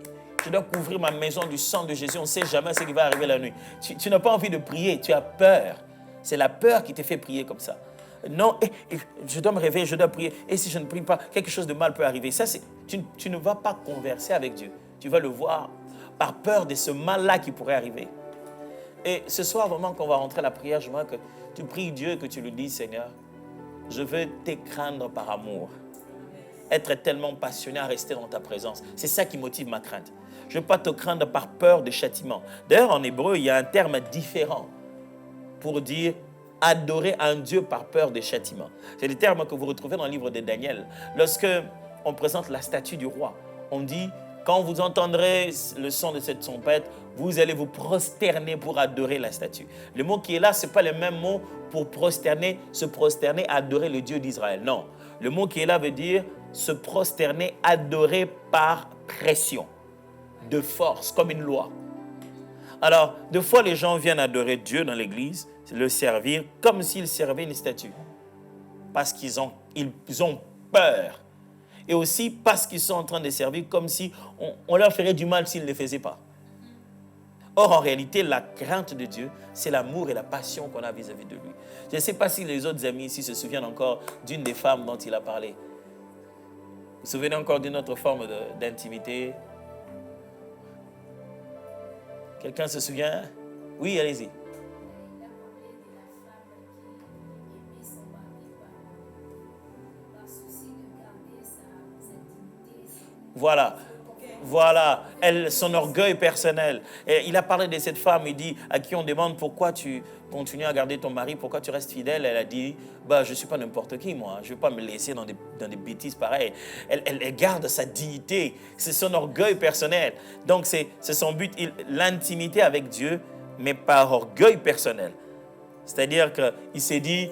je dois couvrir ma maison du sang de Jésus. On ne sait jamais ce qui va arriver la nuit. Tu n'as pas envie de prier, tu as peur. C'est la peur qui te fait prier comme ça. Non, je dois me réveiller, je dois prier. Et si je ne prie pas, quelque chose de mal peut arriver. Ça, tu ne vas pas converser avec Dieu. Tu vas le voir par peur de ce mal-là qui pourrait arriver. Et ce soir, vraiment, quand on va rentrer à la prière, je veux que tu pries Dieu et que tu lui dis, Seigneur, je veux t'écraindre par amour. Être tellement passionné à rester dans ta présence. C'est ça qui motive ma crainte. Je ne veux pas te craindre par peur de châtiment. D'ailleurs, en hébreu, il y a un terme différent pour dire adorer un Dieu par peur des châtiments. C'est le terme que vous retrouvez dans le livre de Daniel. Lorsque on présente la statue du roi, on dit, quand vous entendrez le son de cette trompette, vous allez vous prosterner pour adorer la statue. Le mot qui est là, ce n'est pas le même mot pour prosterner, se prosterner, adorer le Dieu d'Israël. Non, le mot qui est là veut dire se prosterner, adorer par pression, de force, comme une loi. Alors, des fois, les gens viennent adorer Dieu dans l'église, le servir comme s'ils servaient une statue. Parce qu'ils ont peur. Et aussi parce qu'ils sont en train de servir comme si on leur ferait du mal s'ils ne le faisaient pas. Or, en réalité, la crainte de Dieu, c'est l'amour et la passion qu'on a vis-à-vis de lui. Je ne sais pas si les autres amis ici se souviennent encore d'une des femmes dont il a parlé. Vous vous souvenez encore d'une autre forme d'intimité? Quelqu'un se souvient? Oui, allez-y. Voilà, son orgueil personnel. Et il a parlé de cette femme, il dit, à qui on demande pourquoi tu continues à garder ton mari, pourquoi tu restes fidèle. Elle a dit, je ne suis pas n'importe qui, moi. Je ne vais pas me laisser dans des bêtises pareilles. Elle garde sa dignité, c'est son orgueil personnel. Donc c'est son but, l'intimité avec Dieu, mais par orgueil personnel. C'est-à-dire qu'il s'est dit,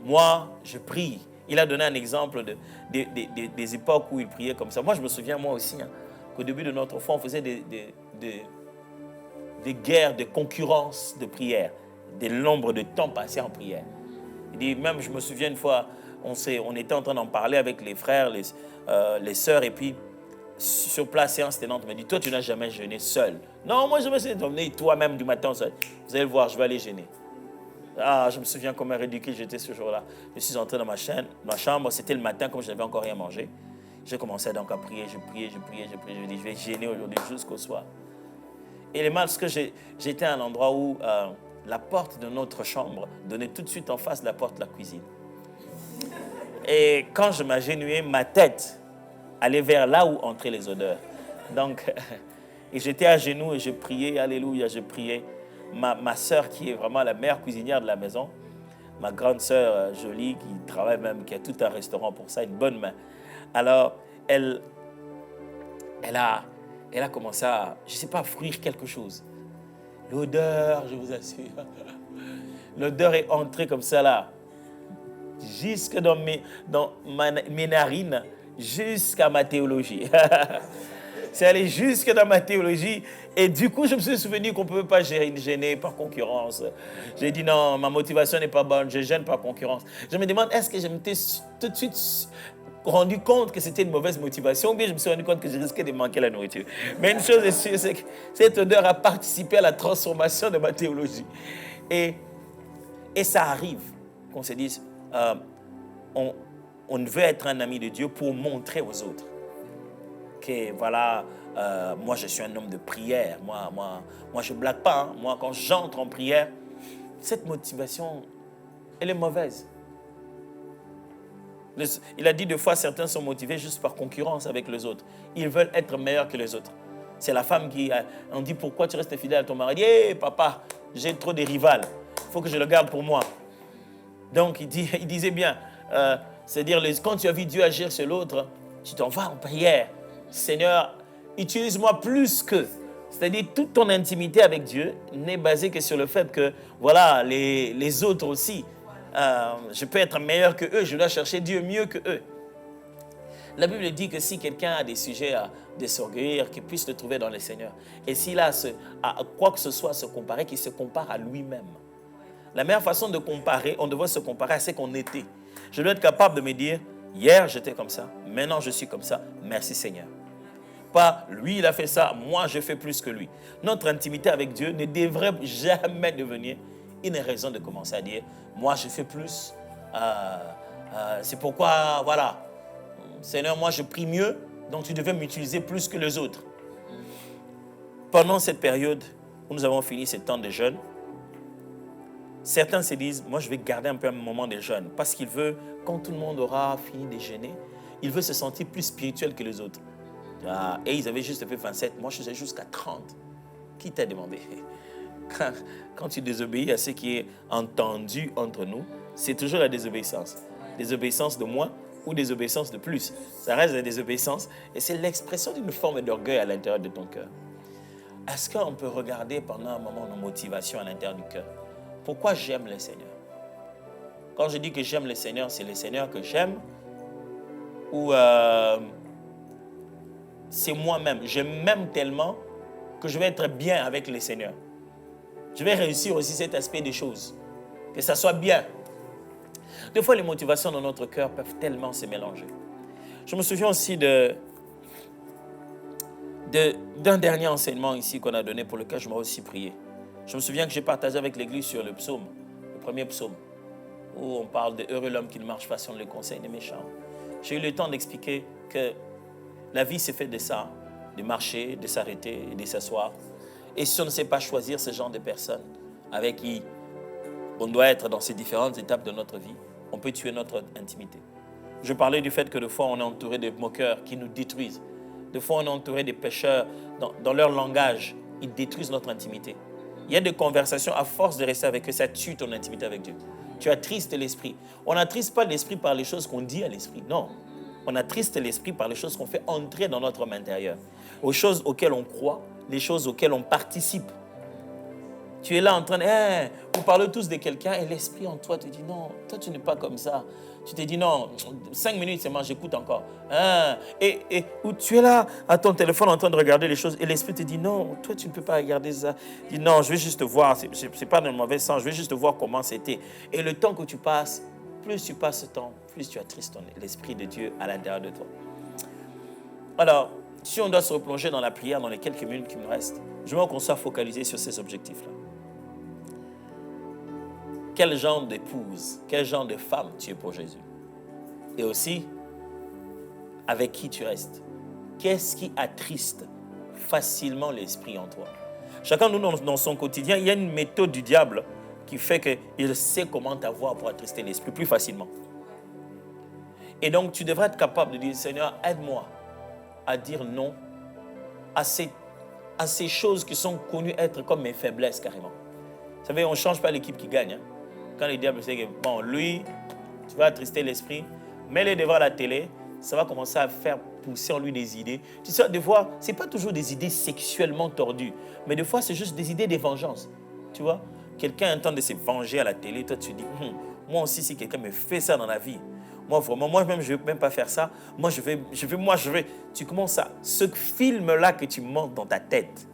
moi, je prie. Il a donné un exemple des époques où il priait comme ça. Moi, je me souviens, moi aussi, qu'au début de notre foi, on faisait des guerres, de concurrence de prière, des nombres de temps passés en prière. Il dit, même, je me souviens une fois, on était en train d'en parler avec les frères, les sœurs, et puis, sur place, séance tenante, on m'a dit, toi, tu n'as jamais jeûné seul. Non, moi, je me suis dit, toi-même, du matin, seul. Vous allez le voir, je vais aller jeûner. Ah, je me souviens comment ridicule j'étais ce jour-là. Je suis entré dans ma chambre, c'était le matin, comme je n'avais encore rien mangé. J'ai commencé donc à prier, je priais. Je dis, je vais jeûner aujourd'hui jusqu'au soir. Et le mal, c'est que j'étais à un endroit où la porte de notre chambre donnait tout de suite en face de la porte de la cuisine. Et quand je m'agenouillais, ma tête allait vers là où entraient les odeurs. Donc, et j'étais à genoux et je priais, alléluia, je priais. Ma sœur, qui est vraiment la meilleure cuisinière de la maison, ma grande sœur Jolie, qui travaille même, qui a tout un restaurant pour ça, une bonne main. Alors, elle a commencé à, je ne sais pas, frire quelque chose. L'odeur, je vous assure, l'odeur est entrée comme ça là, jusque dans mes narines, jusqu'à ma théologie. C'est allé jusque dans ma théologie. Et du coup, je me suis souvenu qu'on ne peut pas gêner par concurrence. J'ai dit non, ma motivation n'est pas bonne, je gêne par concurrence. Je me demande, est-ce que je m'étais tout de suite rendu compte que c'était une mauvaise motivation, ou bien je me suis rendu compte que je risquais de manquer la nourriture. Mais une chose est sûre, c'est que cette odeur a participé à la transformation de ma théologie. Et ça arrive qu'on se dise, on veut être un ami de Dieu pour montrer aux autres que voilà, moi je suis un homme de prière, moi je ne blague pas, hein. Moi quand j'entre en prière, cette motivation, elle est mauvaise. Il a dit deux fois, certains sont motivés juste par concurrence avec les autres. Ils veulent être meilleurs que les autres. C'est la femme qui, on dit, pourquoi tu restes fidèle à ton mari? Il dit, hey, papa, j'ai trop de rivales, il faut que je le garde pour moi. Donc il disait bien, c'est-à-dire quand tu as vu Dieu agir sur l'autre, tu t'en vas en prière. Seigneur, utilise-moi plus que. C'est-à-dire toute ton intimité avec Dieu n'est basée que sur le fait que, voilà, les autres aussi, je peux être meilleur que eux, je dois chercher Dieu mieux que eux. La Bible dit que si quelqu'un a des sujets de s'orgueillir, qu'il puisse le trouver dans le Seigneur. Et s'il a à quoi que ce soit à se comparer, qu'il se compare à lui-même. La meilleure façon de comparer, on devrait se comparer à ce qu'on était. Je dois être capable de me dire, hier j'étais comme ça, maintenant je suis comme ça, merci Seigneur. pas lui il a fait ça, moi je fais plus que lui. Notre intimité avec Dieu ne devrait jamais devenir une raison de commencer à dire moi je fais plus. C'est pourquoi voilà, Seigneur, moi je prie mieux, donc tu devais m'utiliser plus que les autres. Pendant cette période où nous avons fini ce temps de jeûne, certains se disent, moi je vais garder un peu un moment de jeûne parce qu'il veut, quand tout le monde aura fini de jeûner, il veut se sentir plus spirituel que les autres. Et ils avaient juste fait 27, moi je faisais jusqu'à 30. Qui t'a demandé? Quand tu désobéis à ce qui est entendu entre nous, c'est toujours la désobéissance. Désobéissance de moins ou désobéissance de plus. Ça reste la désobéissance et c'est l'expression d'une forme d'orgueil à l'intérieur de ton cœur. Est-ce qu'on peut regarder pendant un moment nos motivations à l'intérieur du cœur? Pourquoi j'aime le Seigneur? Quand je dis que j'aime le Seigneur, c'est le Seigneur que j'aime ou c'est moi-même. Je m'aime tellement que je vais être bien avec le Seigneur. Je vais réussir aussi cet aspect des choses. Que ça soit bien. Des fois, les motivations dans notre cœur peuvent tellement se mélanger. Je me souviens aussi d'un dernier enseignement ici qu'on a donné pour lequel je m'ai aussi prié. Je me souviens que j'ai partagé avec l'église sur le psaume, le premier psaume, où on parle de heureux l'homme qui ne marche pas selon les conseils des méchants. J'ai eu le temps d'expliquer que la vie c'est fait de ça, de marcher, de s'arrêter, de s'asseoir. Et si on ne sait pas choisir ce genre de personnes avec qui on doit être dans ces différentes étapes de notre vie, on peut tuer notre intimité. Je parlais du fait que des fois on est entouré de moqueurs qui nous détruisent. Des fois, on est entouré de pécheurs dans leur langage. Ils détruisent notre intimité. Il y a des conversations, à force de rester avec eux, ça tue ton intimité avec Dieu. Tu attristes l'esprit. On n'attriste pas l'esprit par les choses qu'on dit à l'esprit. Non. On attriste l'esprit par les choses qu'on fait entrer dans notre homme intérieur. Aux choses auxquelles on croit, les choses auxquelles on participe. Tu es là en train de... vous parlez tous de quelqu'un et l'esprit en toi te dit non, toi tu n'es pas comme ça. Tu te dis non, 5 minutes seulement, j'écoute encore. Ou tu es là à ton téléphone en train de regarder les choses et l'esprit te dit non, toi tu ne peux pas regarder ça. Tu dis non, je vais juste voir, c'est pas dans le mauvais sens, je vais juste voir comment c'était. Et le temps que tu passes, plus tu passes ce temps, plus tu attristes l'esprit de Dieu à l'intérieur de toi. Alors, si on doit se replonger dans la prière dans les quelques minutes qui nous restent, je veux qu'on soit focalisé sur ces objectifs-là. Quel genre d'épouse, quel genre de femme tu es pour Jésus? Et aussi, avec qui tu restes? Qu'est-ce qui attriste facilement l'esprit en toi? Chacun de nous, dans son quotidien, il y a une méthode du diable qui fait qu'il sait comment t'avoir pour attrister l'esprit plus facilement. Et donc, tu devrais être capable de dire, Seigneur, aide-moi à dire non à ces choses qui sont connues être comme mes faiblesses carrément. Vous savez, on ne change pas l'équipe qui gagne. Quand le diable sait que, bon, lui, tu vas attrister l'esprit, mets-le devant la télé, ça va commencer à faire pousser en lui des idées. Tu sais, des fois, ce n'est pas toujours des idées sexuellement tordues, mais des fois, c'est juste des idées de vengeance. Tu vois, quelqu'un est en train de se venger à la télé, toi, tu dis, moi aussi, si quelqu'un me fait ça dans la vie, moi, vraiment, moi-même, je ne vais même pas faire ça. Moi, je vais. Tu commences à... Ce film-là que tu montes dans ta tête,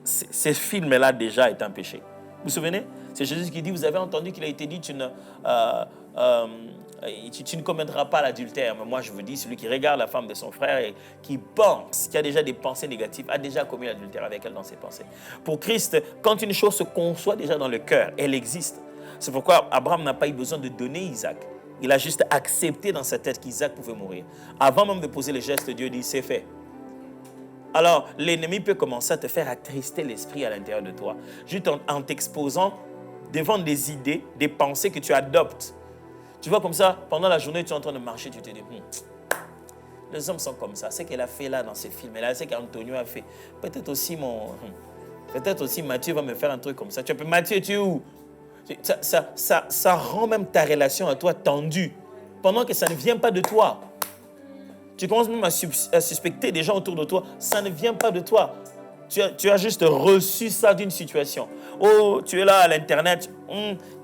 ce film-là déjà est un péché. Vous vous souvenez? C'est Jésus qui dit, vous avez entendu qu'il a été dit, tu ne commettras pas l'adultère. Mais moi, je vous dis, celui qui regarde la femme de son frère et qui pense, qui a déjà des pensées négatives, a déjà commis l'adultère avec elle dans ses pensées. Pour Christ, quand une chose se conçoit déjà dans le cœur, elle existe. C'est pourquoi Abraham n'a pas eu besoin de donner Isaac. Il a juste accepté dans sa tête qu'Isaac pouvait mourir. Avant même de poser les gestes, Dieu dit, c'est fait. Alors, l'ennemi peut commencer à te faire attrister l'esprit à l'intérieur de toi, juste en t'exposant devant des idées, des pensées que tu adoptes. Tu vois comme ça, pendant la journée, tu es en train de marcher, tu te dis, les hommes sont comme ça. C'est qu'elle a fait là dans ces films, là, c'est qu'Antonio a fait. Peut-être aussi Mathieu va me faire un truc comme ça. Mathieu, tu es où? Ça rend même ta relation à toi tendue, pendant que ça ne vient pas de toi. Tu commences même à suspecter des gens autour de toi. Ça ne vient pas de toi. Tu as juste reçu ça d'une situation. Oh, tu es là à l'internet,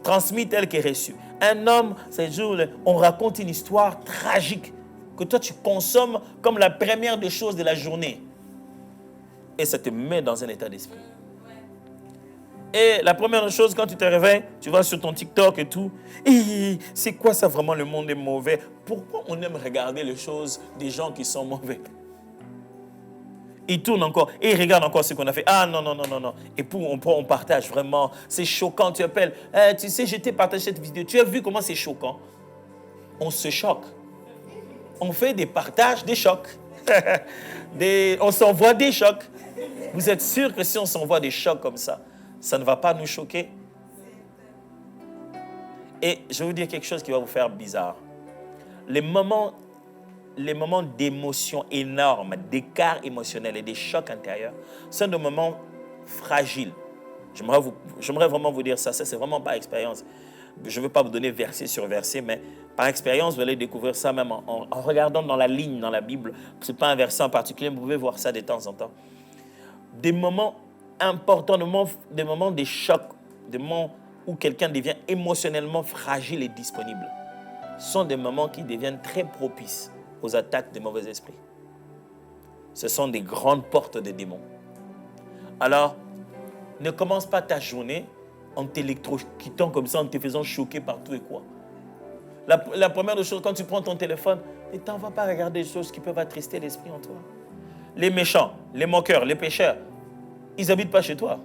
transmis tel qu'est reçu. Un homme, ces jours, on raconte une histoire tragique que toi tu consommes comme la première des choses de la journée. Et ça te met dans un état d'esprit. Et la première chose, quand tu te réveilles, tu vas sur ton TikTok et tout. Et c'est quoi ça vraiment, le monde est mauvais? Pourquoi on aime regarder les choses des gens qui sont mauvais? Il tourne encore et il regarde encore ce qu'on a fait. Ah non, non, non, non, non. Et puis on partage vraiment. C'est choquant. Tu appelles. Tu sais, je t'ai partagé cette vidéo. Tu as vu comment c'est choquant? On se choque. On fait des partages, des chocs. On s'envoie des chocs. Vous êtes sûr que si on s'envoie des chocs comme ça ne va pas nous choquer? Et je vais vous dire quelque chose qui va vous faire bizarre. Les moments d'émotion énormes, d'écart émotionnel et des chocs intérieurs sont des moments fragiles. J'aimerais vraiment vous dire ça. Ça, c'est vraiment par expérience. Je ne veux pas vous donner verset sur verset, mais par expérience, vous allez découvrir ça même en regardant dans la ligne, dans la Bible. Ce n'est pas un verset en particulier, mais vous pouvez voir ça de temps en temps. Des moments importants, des moments de choc, des moments où quelqu'un devient émotionnellement fragile et disponible, sont des moments qui deviennent très propices aux attaques des mauvais esprits. Ce sont des grandes portes des démons. Alors, ne commence pas ta journée en t'électrocutant comme ça, en te faisant choquer par tout et quoi. La première des choses, quand tu prends ton téléphone, ne t'en vas pas regarder des choses qui peuvent attrister l'esprit en toi. Les méchants, les moqueurs, les pécheurs, ils n'habitent pas chez toi.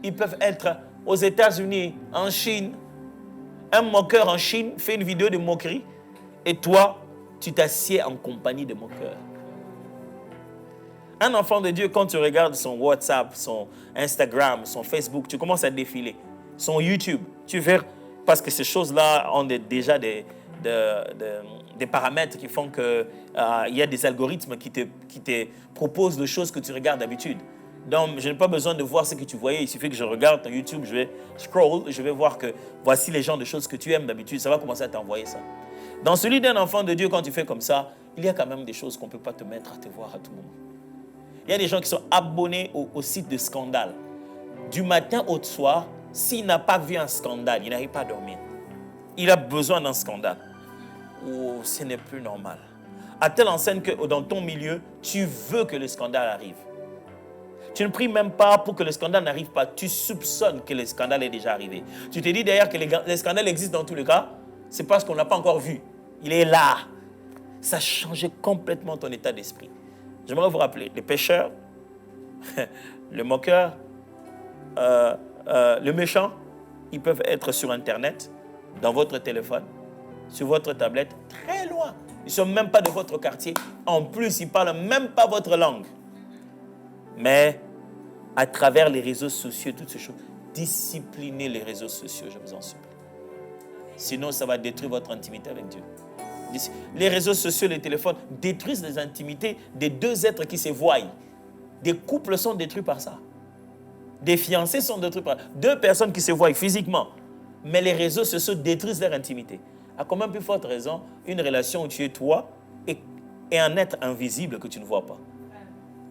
Ils peuvent être aux États-Unis, en Chine. Un moqueur en Chine fait une vidéo de moquerie et toi, tu t'assieds en compagnie de moqueurs. Un enfant de Dieu, quand tu regardes son WhatsApp, son Instagram, son Facebook, tu commences à défiler. Son YouTube, tu verras, parce que ces choses-là ont déjà des paramètres qui font qu'il y a des algorithmes qui te proposent des choses que tu regardes d'habitude. Donc, je n'ai pas besoin de voir ce que tu voyais. Il suffit que je regarde ton YouTube, je vais scroll, je vais voir que voici les genres de choses que tu aimes d'habitude. Ça va commencer à t'envoyer ça. Dans celui d'un enfant de Dieu, quand tu fais comme ça, il y a quand même des choses qu'on ne peut pas te mettre à te voir à tout moment. Il y a des gens qui sont abonnés au site de scandale. Du matin au soir, s'il n'a pas vu un scandale, il n'arrive pas à dormir. Il a besoin d'un scandale. Oh, ce n'est plus normal. À telle enseigne que dans ton milieu, tu veux que le scandale arrive. Tu ne pries même pas pour que le scandale n'arrive pas. Tu soupçonnes que le scandale est déjà arrivé. Tu te dis d'ailleurs que les scandales existent dans tous les cas. C'est parce qu'on ne l'a pas encore vu. Il est là. Ça a changé complètement ton état d'esprit. J'aimerais vous rappeler, les pécheurs, le moqueur, le méchant, ils peuvent être sur Internet, dans votre téléphone, sur votre tablette, très loin. Ils ne sont même pas de votre quartier. En plus, ils ne parlent même pas votre langue. Mais à travers les réseaux sociaux, toutes ces choses, disciplinez les réseaux sociaux, je vous en supplie. Sinon, ça va détruire votre intimité avec Dieu. Les réseaux sociaux, les téléphones détruisent les intimités des deux êtres qui se voient. Des couples sont détruits par ça. Des fiancés sont détruits par ça. Deux personnes qui se voient physiquement, mais les réseaux sociaux détruisent leur intimité. À combien plus forte raison, une relation où tu es toi et un être invisible que tu ne vois pas,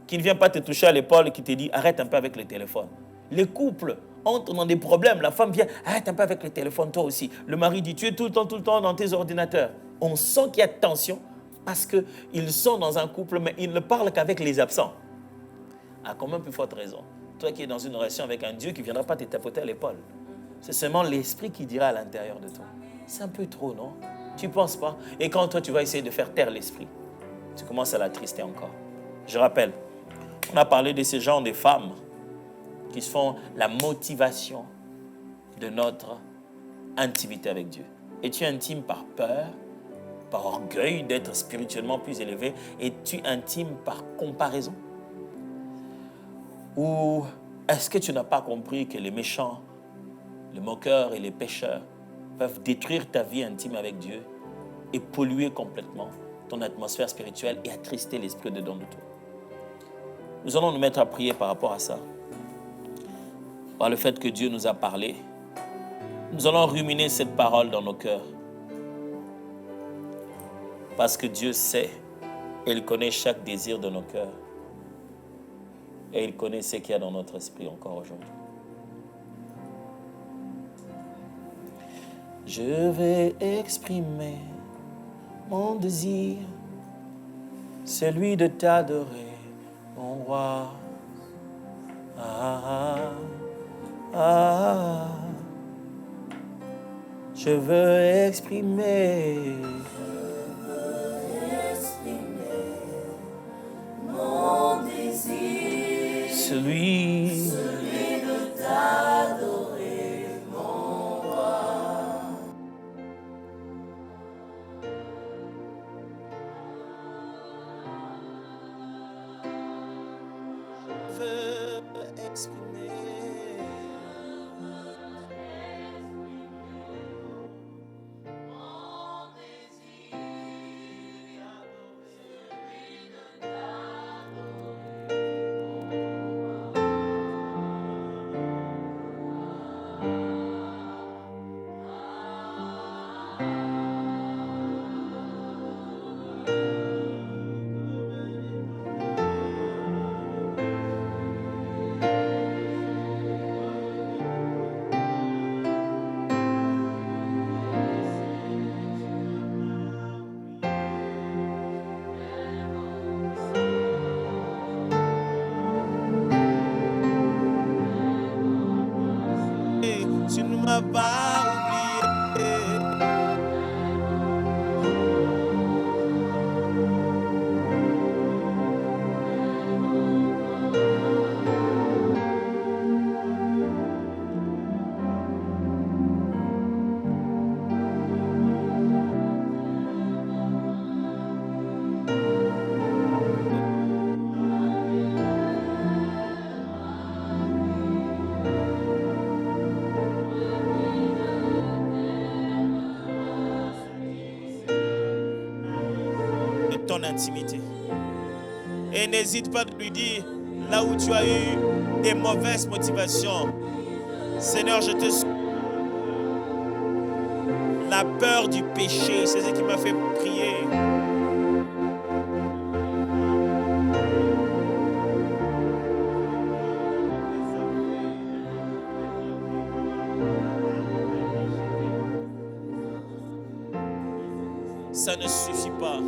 qui ne vient pas te toucher à l'épaule et qui te dit arrête un peu avec le téléphone. Les couples entrent dans des problèmes. La femme vient, arrête un peu avec le téléphone, toi aussi. Le mari dit, tu es tout le temps dans tes ordinateurs. On sent qu'il y a tension parce qu'ils sont dans un couple, mais ils ne parlent qu'avec les absents. À combien plus forte raison, toi qui es dans une relation avec un Dieu qui ne viendra pas te tapoter à l'épaule. C'est seulement l'esprit qui dira à l'intérieur de toi. C'est un peu trop, non? Tu ne penses pas? Et quand toi, tu vas essayer de faire taire l'esprit, tu commences à l'attrister encore. Je rappelle, on a parlé de ces genres de femmes qui font la motivation de notre intimité avec Dieu. Es-tu intime par peur, par orgueil d'être spirituellement plus élevé? Es-tu intime par comparaison? Ou est-ce que tu n'as pas compris que les méchants, les moqueurs et les pécheurs peuvent détruire ta vie intime avec Dieu et polluer complètement ton atmosphère spirituelle et attrister l'esprit dedans de toi? Nous allons nous mettre à prier par rapport à ça. Par le fait que Dieu nous a parlé, nous allons ruminer cette parole dans nos cœurs. Parce que Dieu sait et il connaît chaque désir de nos cœurs. Et il connaît ce qu'il y a dans notre esprit encore aujourd'hui. Je vais exprimer mon désir, celui de t'adorer, mon roi. Je veux exprimer mon désir. celui de t'adorer, mon roi. Je veux exprimer tu ne m'as pas oublié. Ton intimité. Et n'hésite pas de lui dire là où tu as eu des mauvaises motivations. Seigneur, je te la peur du péché, c'est ce qui m'a fait prier. Ça ne suffit pas.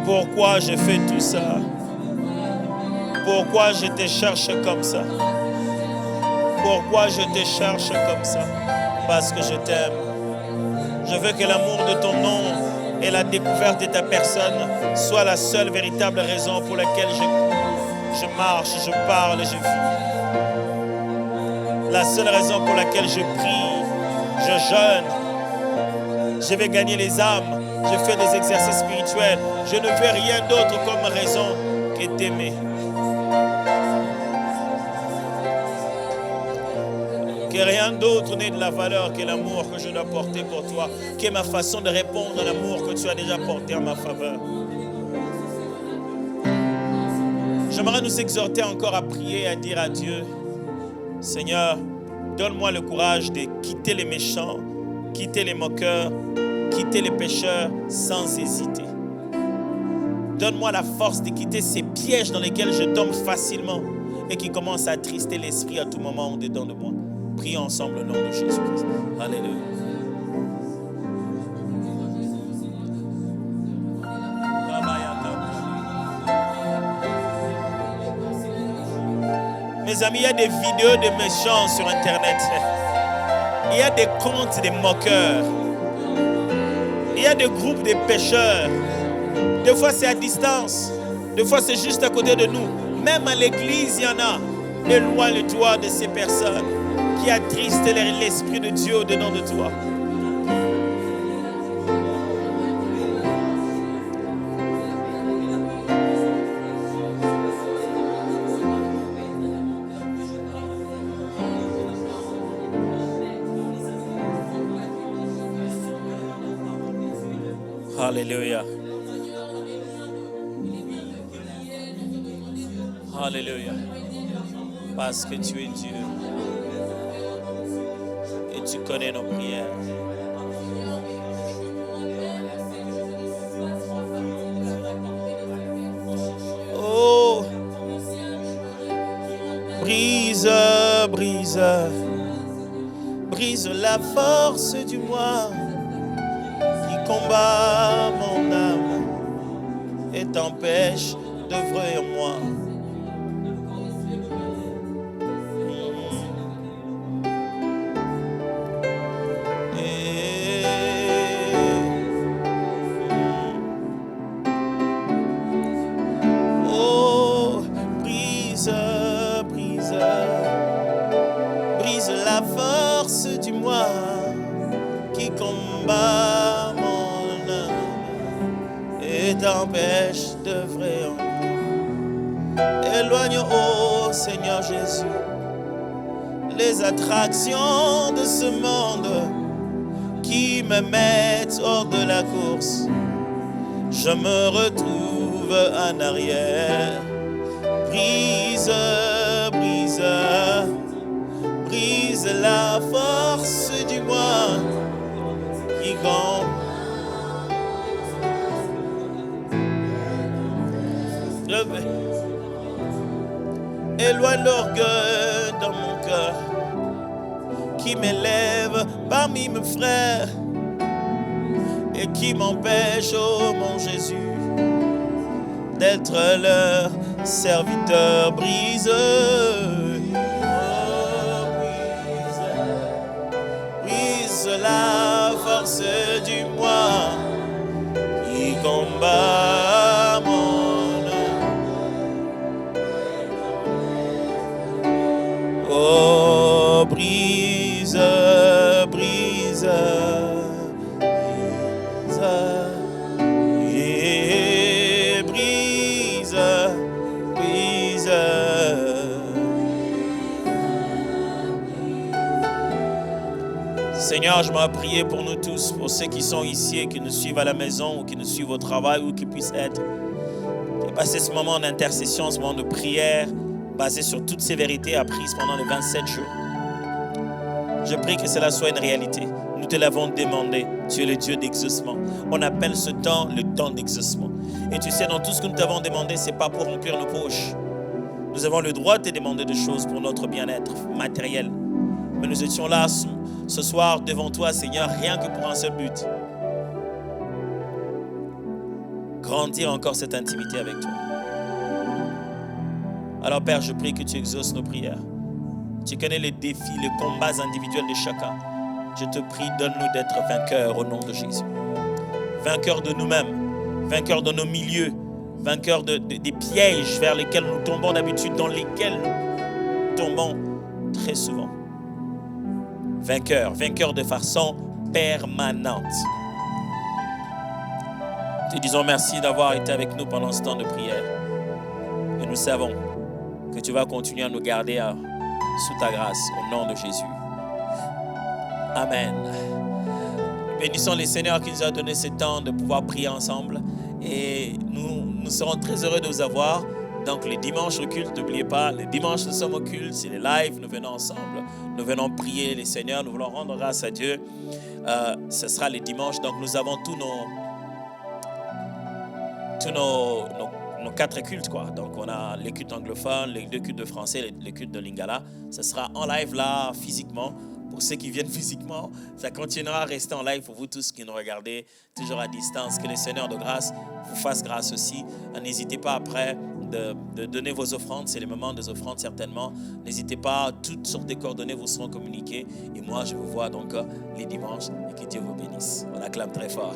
Pourquoi je fais tout ça? Pourquoi je te cherche comme ça? Pourquoi je te cherche comme ça? Parce que je t'aime. Je veux que l'amour de ton nom et la découverte de ta personne soit la seule véritable raison pour laquelle je marche, je parle, je vis. La seule raison pour laquelle je prie, je jeûne, je vais gagner les âmes. Je fais des exercices spirituels. Je ne veux rien d'autre comme raison que t'aimer. Que rien d'autre n'ait de la valeur que l'amour que je dois porter pour toi, que ma façon de répondre à l'amour que tu as déjà porté en ma faveur. J'aimerais nous exhorter encore à prier, à dire à Dieu, Seigneur, donne-moi le courage de quitter les méchants, quitter les moqueurs, quitter les pécheurs sans hésiter. Donne-moi la force de quitter ces pièges dans lesquels je tombe facilement et qui commencent à attrister l'esprit à tout moment au-dedans de moi. Prions ensemble au nom de Jésus-Christ. Alléluia. Mes amis, il y a des vidéos de méchants sur Internet. Il y a des comptes des moqueurs. Il y a des groupes de pécheurs. Des fois, c'est à distance. Des fois, c'est juste à côté de nous. Même à l'église, il y en a. Éloigne-toi de ces personnes qui attristent l'Esprit de Dieu au-dedans de toi. Alléluia. Alléluia. Parce que tu es Dieu. Et tu connais nos prières. Oh. Brise, brise. Brise la force du moi combat mon âme et t'empêche d'œuvrer en moi. Oh, brise, brise, brise la force du moi qui combat t'empêche d'œuvrer en moi. Éloigne, ô Seigneur Jésus, les attractions de ce monde qui me mettent hors de la course. Je me retrouve en arrière. Brise, brise, brise la force du moi qui compte. Éloigne l'orgueil dans mon cœur qui m'élève parmi mes frères et qui m'empêche, oh mon Jésus, d'être leur serviteur. Brise, oh, brise la force du moi qui combat mon. Oh, brise, brise, brise, et brise, brise. Seigneur, je m'en prie pour nous tous, pour ceux qui sont ici et qui nous suivent à la maison ou qui nous suivent au travail ou qui puissent être. Et passer ce moment d'intercession, ce moment de prière, basé sur toutes ces vérités apprises pendant les 27 jours. Je prie que cela soit une réalité. Nous te l'avons demandé. Tu es le Dieu d'exaucement. On appelle ce temps le temps d'exaucement. Et tu sais, dans tout ce que nous t'avons demandé, ce n'est pas pour remplir nos poches. Nous avons le droit de te demander des choses pour notre bien-être matériel. Mais nous étions là ce soir devant toi, Seigneur, rien que pour un seul but. Grandir encore cette intimité avec toi. Alors Père, je prie que tu exauces nos prières. Tu connais les défis, les combats individuels de chacun. Je te prie, donne-nous d'être vainqueurs au nom de Jésus. Vainqueurs de nous-mêmes, vainqueurs de nos milieux, vainqueurs des pièges vers lesquels nous tombons d'habitude, dans lesquels nous tombons très souvent. Vainqueurs de façon permanente. Te disons merci d'avoir été avec nous pendant ce temps de prière. Et nous savons que tu vas continuer à nous garder sous ta grâce, au nom de Jésus. Amen. Bénissons le Seigneur qui nous a donné ce temps de pouvoir prier ensemble. Et nous serons très heureux de vous avoir. Donc les dimanches au culte, n'oubliez pas, les dimanches nous sommes au culte, c'est les lives, nous venons ensemble. Nous venons prier le Seigneur, nous voulons rendre grâce à Dieu. Ce sera les dimanches, donc nous avons tous nos 4 cultes, quoi. Donc, on a les cultes anglophones, les 2 cultes de français, les cultes de lingala. Ça sera en live là, physiquement. Pour ceux qui viennent physiquement, ça continuera à rester en live pour vous tous qui nous regardez, toujours à distance. Que le Seigneur de grâce vous fasse grâce aussi. N'hésitez pas après de donner vos offrandes. C'est le moment des offrandes certainement. N'hésitez pas, toutes sortes de coordonnées vous seront communiquées. Et moi, je vous vois donc les dimanches et que Dieu vous bénisse. On acclame très fort.